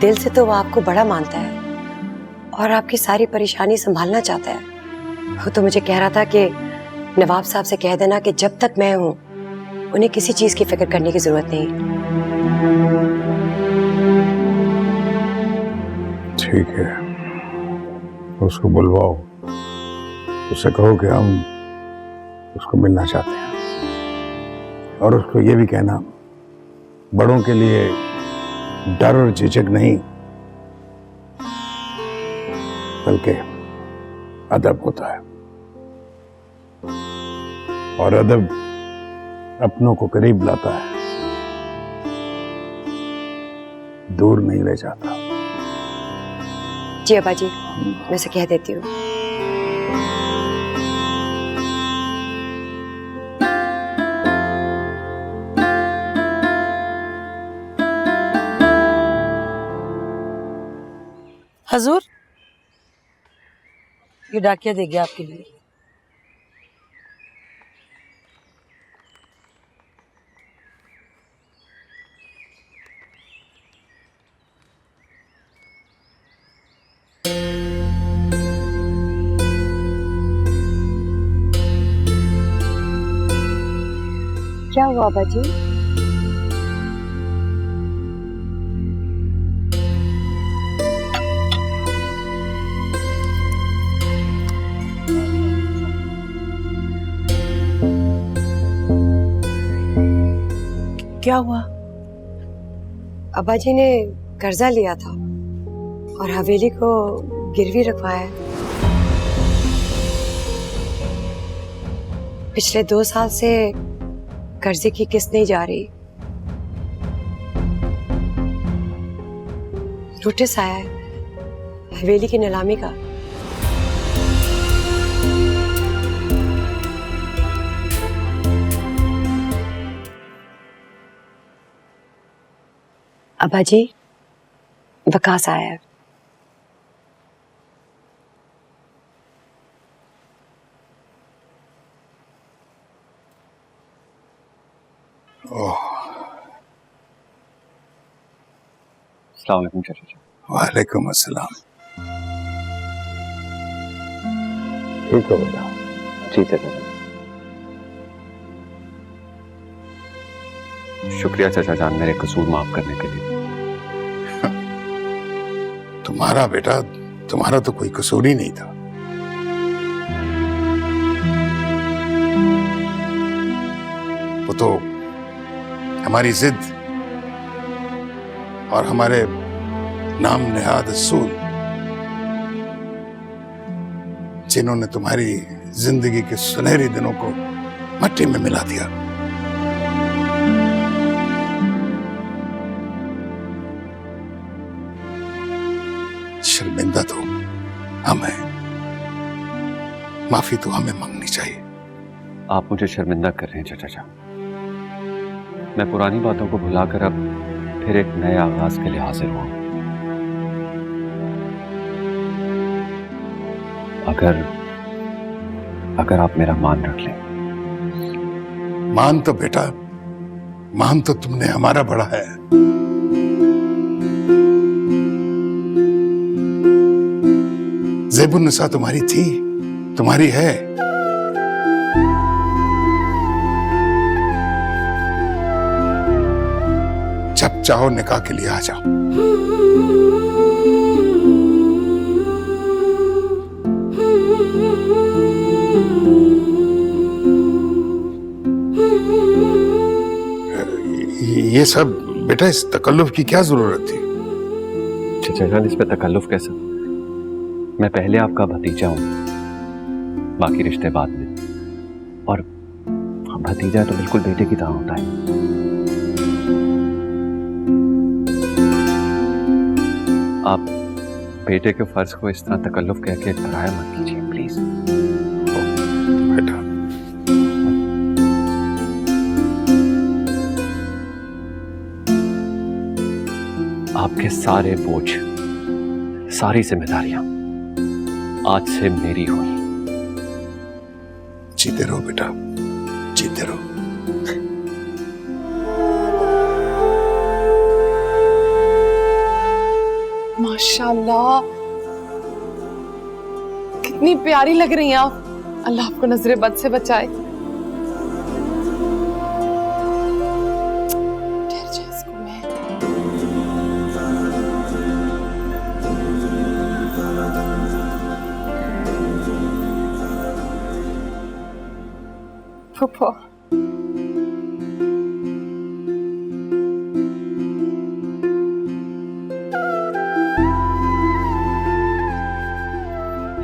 दिल से तो वो आपको बड़ा मानता है और आपकी सारी परेशानी संभालना चाहता है। वो तो मुझे कह रहा था कि नवाब साहब से कह देना कि जब तक मैं हूं उन्हें किसी चीज की फिक्र करने की जरूरत नहीं। ठीक है, उसको बुलवाओ, उससे कहो कि हम उसको मिलना चाहते हैं और उसको ये भी कहना, बड़ों के लिए डर और झिझक नहीं बल्कि अदब होता है और अदब अपनों को करीब लाता है, दूर नहीं ले जाता। जी अब्बा जी, मैं उसे कह देती हूँ। हजूर, ये डाकिया दे गया आपके लिए। क्या हुआ अब्बा जी? क्या हुआ? अब्बा जी ने कर्जा लिया था और हवेली को गिरवी रखवाया है। पिछले 2 साल से कर्जे की किस्त नहीं जा रही। नोटिस आया है हवेली की नीलामी का। अब्बा जी, वकास आया है। अस्सलाम वालेकुम चाचा जी। वालेकुम अस्सलाम। ठीक हो बेटा? जी चाचा जी। शुक्रिया चाचा जान मेरे कसूर माफ करने के लिए। तुम्हारा बेटा, तुम्हारा तो कोई कसूर ही नहीं था। वो तो हमारी जिद और हमारे नाम नेहाद असूल, जिन्होंने तुम्हारी जिंदगी के सुनहरे दिनों को मट्टी में मिला दिया। शर्मिंदा तो हमें, माफी तो हमें मांगनी चाहिए। आप मुझे शर्मिंदा कर रहे हैं चाचा जान। मैं पुरानी बातों को भुलाकर अब फिर एक नए आगाज के लिए हाजिर हुआ। अगर आप मेरा मान रख लें। मान तो बेटा, मान तो तुमने हमारा बड़ा है। ज़ेबुन्निसा तुम्हारी थी, तुम्हारी है। जब चाहो निकाह के लिए आ जाओ। ये सब बेटा, इस तकल्लुफ की क्या जरूरत थी? चाचा जान, इस पे तकल्लुफ कैसा? मैं पहले आपका भतीजा हूं, बाकी रिश्ते बाद में। और भतीजा तो बिल्कुल बेटे की तरह होता है। आप बेटे के फर्ज को इस तरह तकल्लुफ कह के पराया मत कीजिए प्लीज। बेटा, आपके सारे बोझ, सारी जिम्मेदारियां आज से मेरी हुई। जीते रहो बेटा, जीते रहो। माशाल्लाह, कितनी प्यारी लग रही हैं आप। अल्लाह आपको नजरे बद से बचाए। फूफो,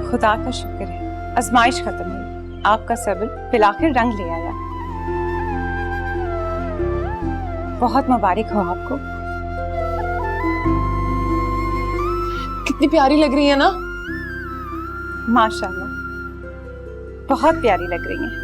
खुदा का शुक्र है, आजमाइश खत्म हुई। आपका सब्र फिलाखिर रंग ले आया। बहुत मुबारक हो आपको। कितनी प्यारी लग रही है ना। माशाल्लाह, बहुत प्यारी लग रही हैं।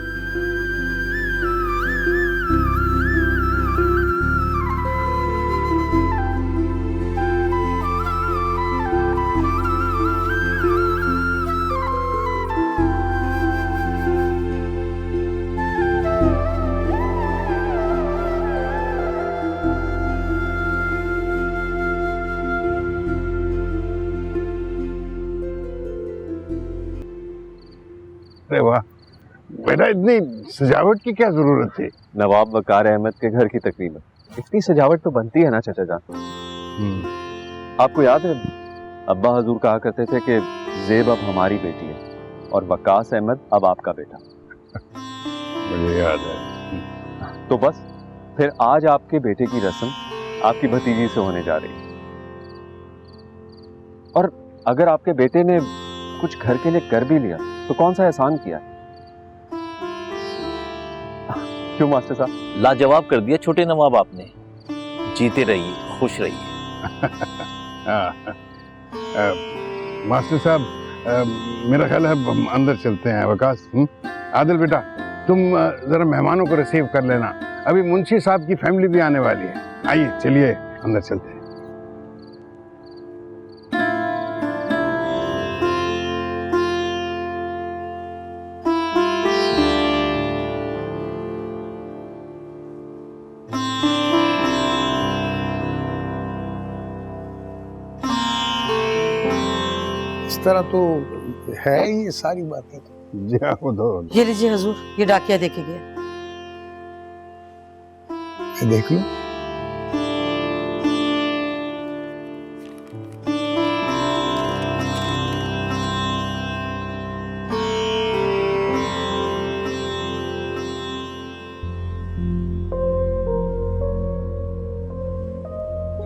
अरे वाह बेटा, इतनी सजावट की क्या जरूरत थी? नवाब वकार अहमद के घर की तकरीब है, इतनी सजावट तो बनती है ना चाचा जान। आपको याद है अब्बा हजूर कहा करते थे कि ज़ेब अब हमारी बेटी है और वकास अहमद अब आपका बेटा। मुझे याद है। तो बस फिर आज आपके बेटे की रस्म आपकी भतीजी से होने जा रही है। और अगर आपके बेटे ने कुछ घर के लिए कर भी लिया तो कौन सा एहसान किया? क्यों मास्टर साहब? लाजवाब कर दिया छोटे नवाब आपने। जीते रहिए, खुश रहिए। मास्टर साहब, मेरा ख्याल है हम अंदर चलते हैं। वकास, आदिल बेटा, तुम जरा मेहमानों को रिसीव कर लेना। अभी मुंशी साहब की फैमिली भी आने वाली है। आइए चलिए अंदर चलते हैं। इस तरह तो है ये सारी बातें। जी हाँ, वो दो। ये लीजिए हजूर, ये डाकिया देखे गया। देख लो।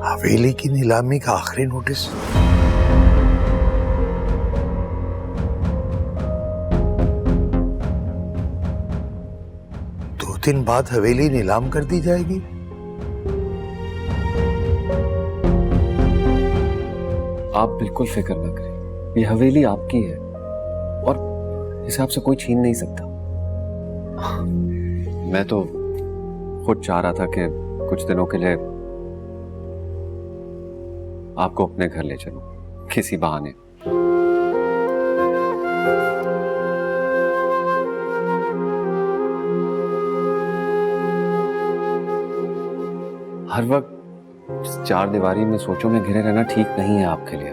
हवेली की नीलामी का आखिरी नोटिस। 2 दिन बाद हवेली नीलाम कर दी जाएगी। आप बिल्कुल फिक्र न करें, ये हवेली आपकी है और इसे आपसे कोई छीन नहीं सकता। मैं तो खुद चाह रहा था कि कुछ दिनों के लिए आपको अपने घर ले चलूं, किसी बहाने। हर वक्त चार दीवारी में सोचों में घिरे रहना ठीक नहीं है आपके लिए।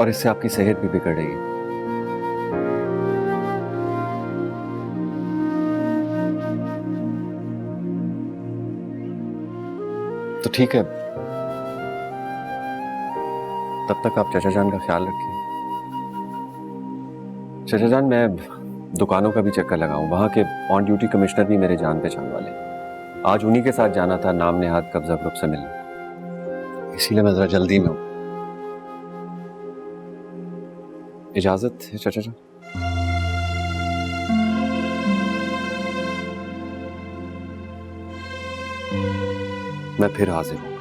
और इससे आपकी सेहत भी बिगड़ रही है। तो ठीक है, तब तक आप चाचा जान का ख्याल रखिए। चाचा जान, मैं दुकानों का भी चक्कर लगाऊं, वहां के ऑन ड्यूटी कमिश्नर भी मेरे जान पहचान वाले। आज उन्हीं के साथ जाना था नाम नेहाद कब्जा ग्रुप से मिलने, इसीलिए मैं जरा जल्दी में हूं। इजाजत है चाचा जान? मैं फिर हाजिर हूं।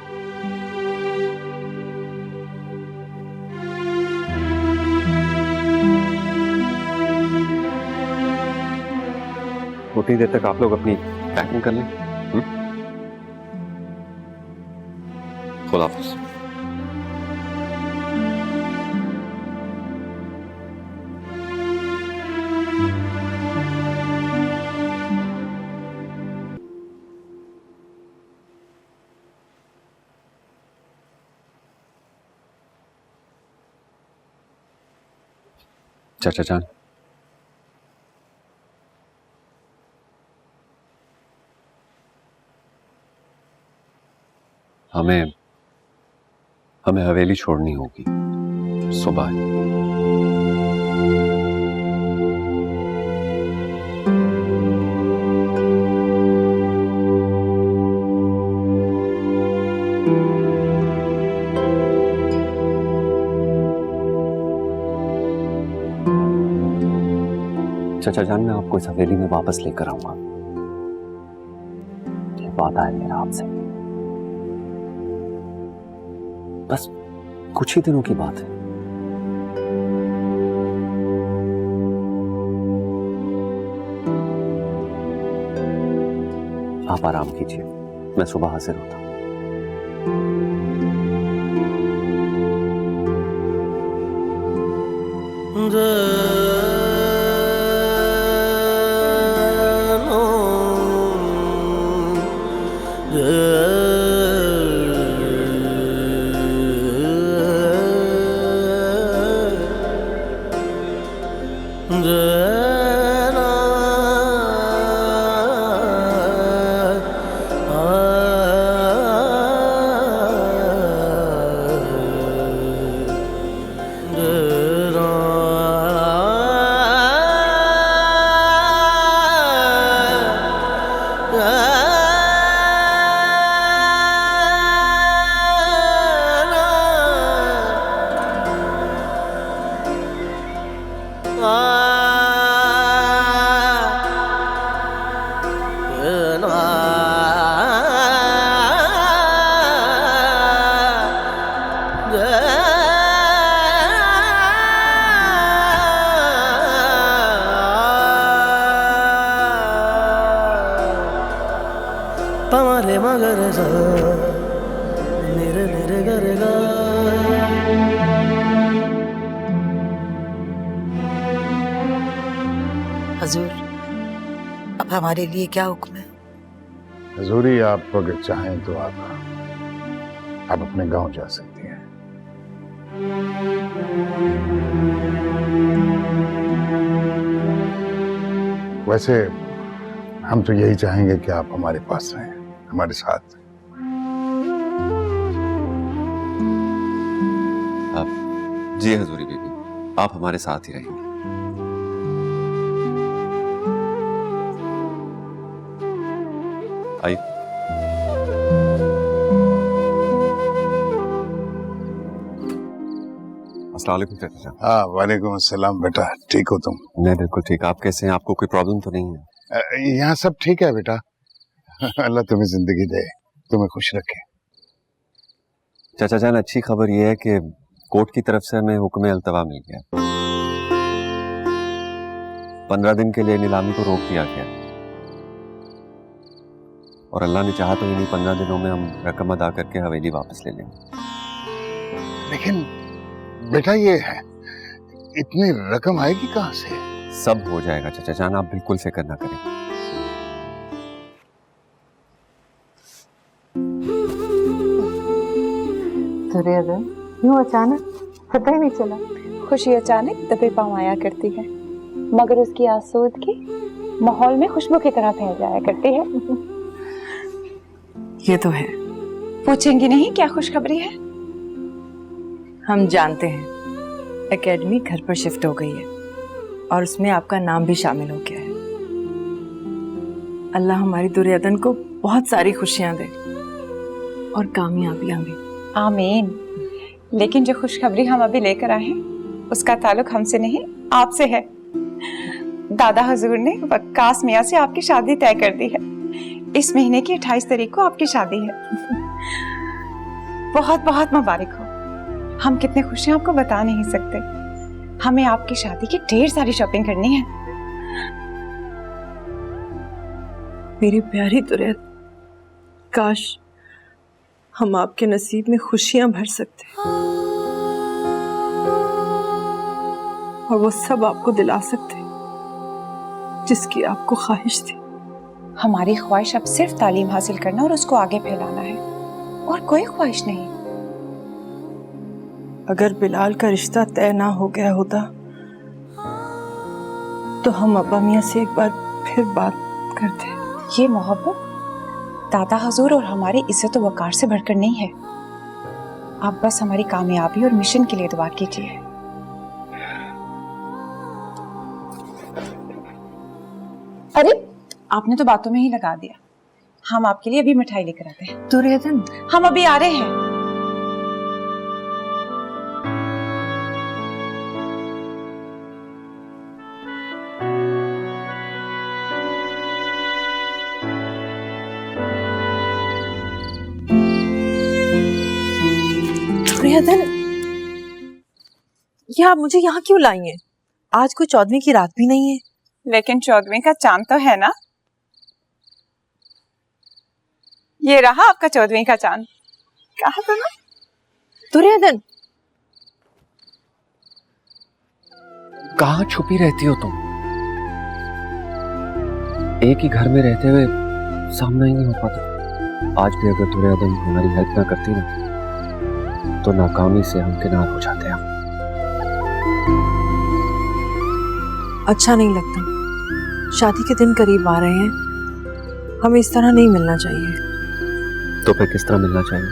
उतनी देर तक आप लोग अपनी पैकिंग कर लें। खुदा हाफिज़। चाचा जान, हमें हवेली छोड़नी होगी सुबह। चाचा जान, मैं आपको इस हवेली में वापस लेकर आऊंगा, ये वादा है मेरा आपसे। बस कुछ ही दिनों की बात है। आप आराम कीजिए, मैं सुबह हाजिर होता हूं। हजूर, अब हमारे लिए क्या हुक्म है? हजूरी, आप अगर चाहें तो आप अपने गांव जा सकती हैं। वैसे हम तो यही चाहेंगे कि आप हमारे पास रहें, हमारे साथ। जी हजूरी बीबी, आप हमारे साथ ही रहेंगे। आइए। अस्सलाम वालेकुम चाचा। हाँ, वालेकुम अस्सलाम। बेटा ठीक हो तुम? मैं बिल्कुल ठीक। आप कैसे हैं? आपको कोई प्रॉब्लम तो नहीं है? यहाँ सब ठीक है बेटा। अल्लाह तुम्हें जिंदगी दे, तुम्हें खुश रखे। चाचा जान, अच्छी खबर यह है कि कोर्ट की तरफ से हमें हुक्म अल्तवा मिल गया। 15 दिन के लिए नीलामी को रोक दिया गया और अल्लाह ने चाहा तो इन्हीं 15 दिनों में हम रकम अदा करके हवेली वापस ले लेंगे। लेकिन बेटा, ये है इतनी रकम आएगी कहां से? सब हो जाएगा चाचा जान, आप बिल्कुल फिक्र ना करें। यूं अचानक पता ही नहीं चला। खुशी अचानक दबे पांव आया करती है, मगर उसकी आसूदगी माहौल में खुशबू की तरह फैल जाया करती है। ये तो है। पूछेंगी नहीं क्या खुशखबरी है? हम जानते हैं एकेडमी घर पर शिफ्ट हो गई है और उसमें आपका नाम भी शामिल हो गया है। अल्लाह हमारी दुर्योधन को बहुत सारी खुशियां दे और कामयाबियां भी। आमीन। लेकिन जो खुशखबरी हम अभी लेकर आए हैं उसका ताल्लुक हमसे नहीं, आपसे है। दादा हुजूर ने वक्कास मियां से आपकी शादी तय कर दी है। इस महीने की 28 तारीख को आपकी शादी है। बहुत बहुत मुबारक हो। हम कितने खुश हैं आपको बता नहीं सकते। हमें आपकी शादी की ढेर सारी शॉपिंग करनी है। मेरी प्यारी दुर्योधन, काश हम आपके नसीब में खुशियां भर सकते और वो सब आपको दिला सकते जिसकी आपको ख्वाहिश थी। हमारी ख्वाहिश अब सिर्फ तालीम हासिल करना और उसको आगे फैलाना है, और कोई ख्वाहिश नहीं। अगर बिलाल का रिश्ता तय ना हो गया होता तो हम अब्बा मियां से एक बार फिर बात करते। ये मोहब्बत दादा हुजूर और हमारी इज्जत व वकार से बढ़कर नहीं है। आप बस हमारी कामयाबी और मिशन के लिए दुआ कीजिए। अरे आपने तो बातों में ही लगा दिया। हम आपके लिए अभी मिठाई लेकर आते हैं। दुर्योधन, हम अभी आ रहे हैं। दुर्योधन, ये आप मुझे यहाँ क्यों लाई हैं? आज कोई 14वीं की रात भी नहीं है। लेकिन 14वीं का चांद तो है ना। ये रहा आपका 14वीं का चांद। कहा था ना? दुर्योधन, कहाँ छुपी रहती हो तुम? एक ही घर में रहते हुए सामना ही नहीं हो पाता। आज भी अगर दुर्योधन हमारी हेल्प ना करती ना तो नाकामी से हम किनार हो जाते हैं। अच्छा नहीं लगता। शादी के दिन करीब आ रहे हैं, हमें इस तरह नहीं मिलना चाहिए। तो फिर किस तरह मिलना चाहिए?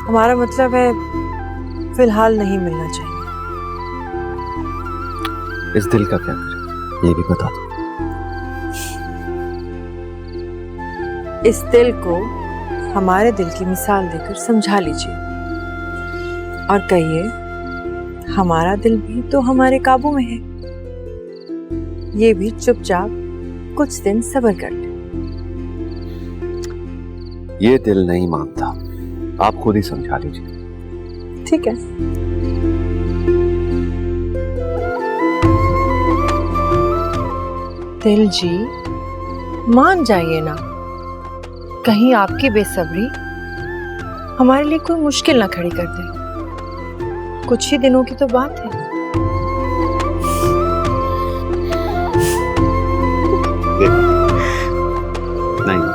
हमारा मतलब है फिलहाल नहीं मिलना चाहिए। इस दिल का क्या करें ये भी बता दो। इस दिल को हमारे दिल की मिसाल देकर समझा लीजिए और कहिए, हमारा दिल भी तो हमारे काबू में है। ये भी चुपचाप कुछ दिन सब्र कर ले। ये दिल नहीं मानता, आप खुद ही समझा लीजिए। ठीक है। दिल जी, मान जाइए ना। कहीं आपकी बेसब्री हमारे लिए कोई मुश्किल ना खड़ी कर दे। कुछ ही दिनों की तो बात है। नहीं,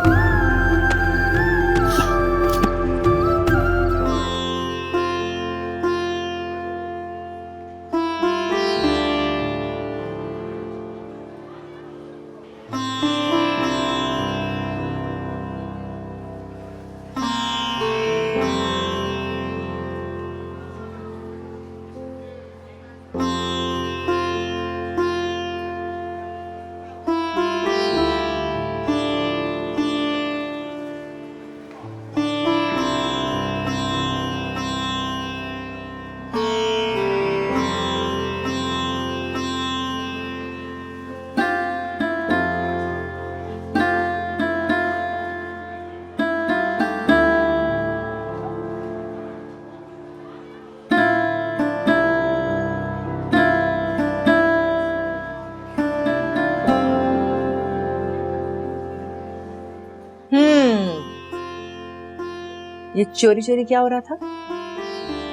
ये चोरी चोरी क्या हो रहा था?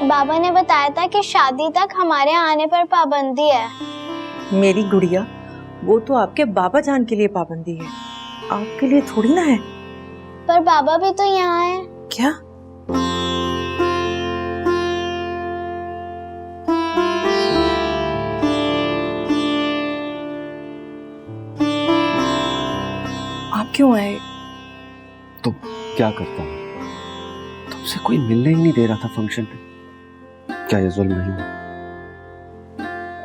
बाबा ने बताया था कि शादी तक हमारे आने पर पाबंदी है। मेरी गुड़िया, वो तो आपके बाबा जान के लिए पाबंदी है, आपके लिए थोड़ी ना है। पर बाबा भी तो यहाँ है। क्या? आप क्यों आए? तो क्या करता हूँ, तुमसे कोई मिलने ही नहीं दे रहा था फंक्शन पे। क्या ये जुल्म नहीं है?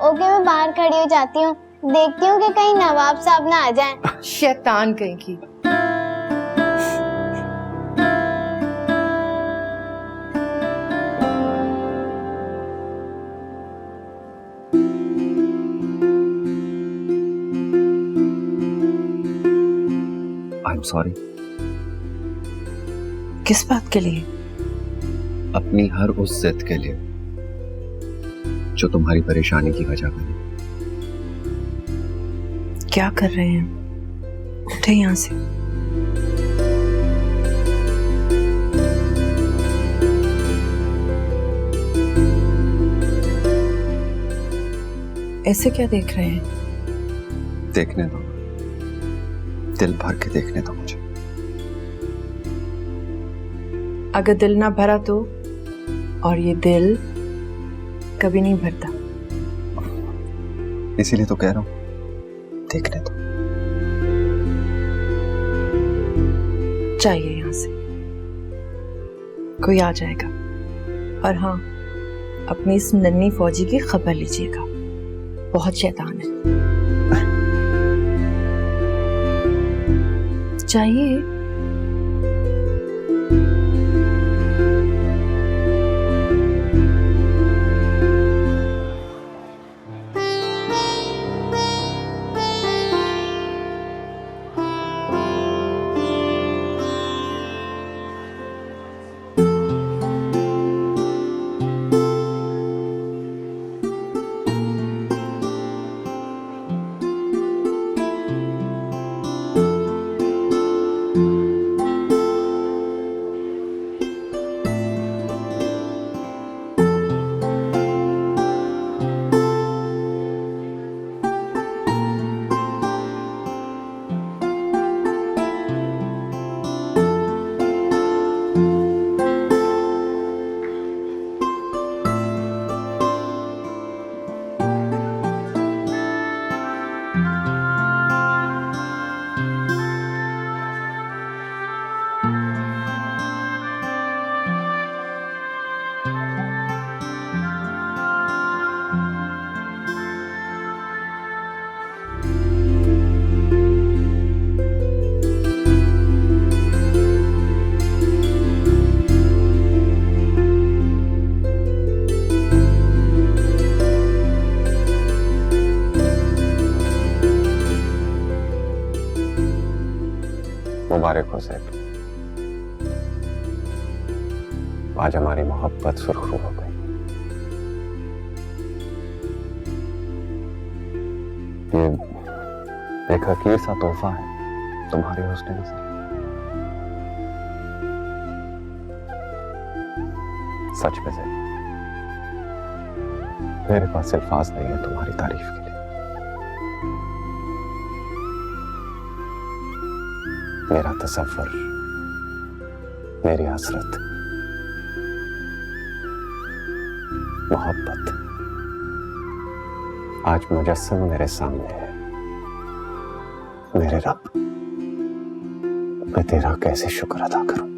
ओके, मैं बाहर खड़ी हो जाती हूँ, देखती हूँ कि कहीं नवाब साहब ना आ जाएं। शैतान कहीं की। I am sorry. किस बात के लिए? अपनी हर उस जिद के लिए जो तुम्हारी परेशानी की वजह बनी। क्या कर रहे हैं? उठे यहाँ से। ऐसे क्या देख रहे हैं? देखने दो, दिल भर के देखने दो मुझे। अगर दिल ना भरा तो? और ये दिल कभी नहीं भरता। इसीलिए तो कह रहा हूं, देखने दो। चाहिए यहाँ से, कोई आ जाएगा। और हाँ, अपनी इस नन्ही फौजी की खबर लीजिएगा, बहुत शैतान है। चाहिए। मुबारक हो ज़ैब, आज हमारी मोहब्बत सुरखरू हो गई। ये एक हकीर सा तोहफा है तुम्हारे हुस्न नज़र। सच में ज़ैब, मेरे पास अल्फाज नहीं है तुम्हारी तारीफ के लिए। मेरा तसव्वुर, मेरी हसरत, मोहब्बत आज मुजस्सम मेरे सामने है। मेरे रब, मैं तेरा कैसे शुक्र अदा करूं।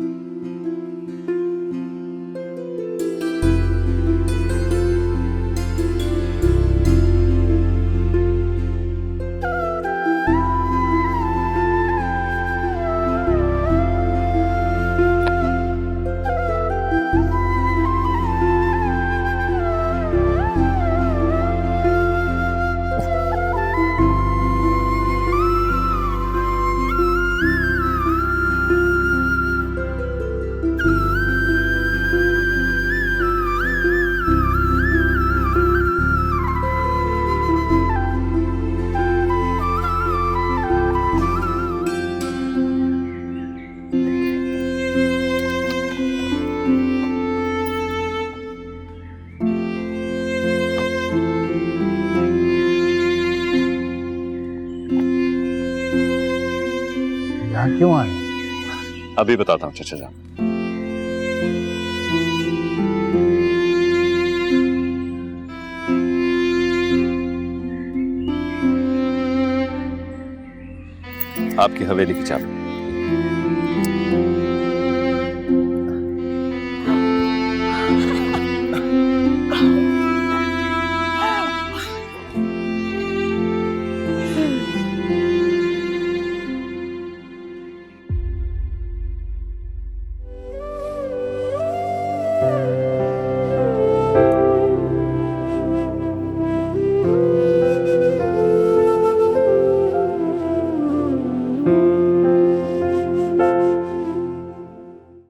क्यों आए? अभी बताता हूँ चाचा जान। आपकी हवेली की चाबी।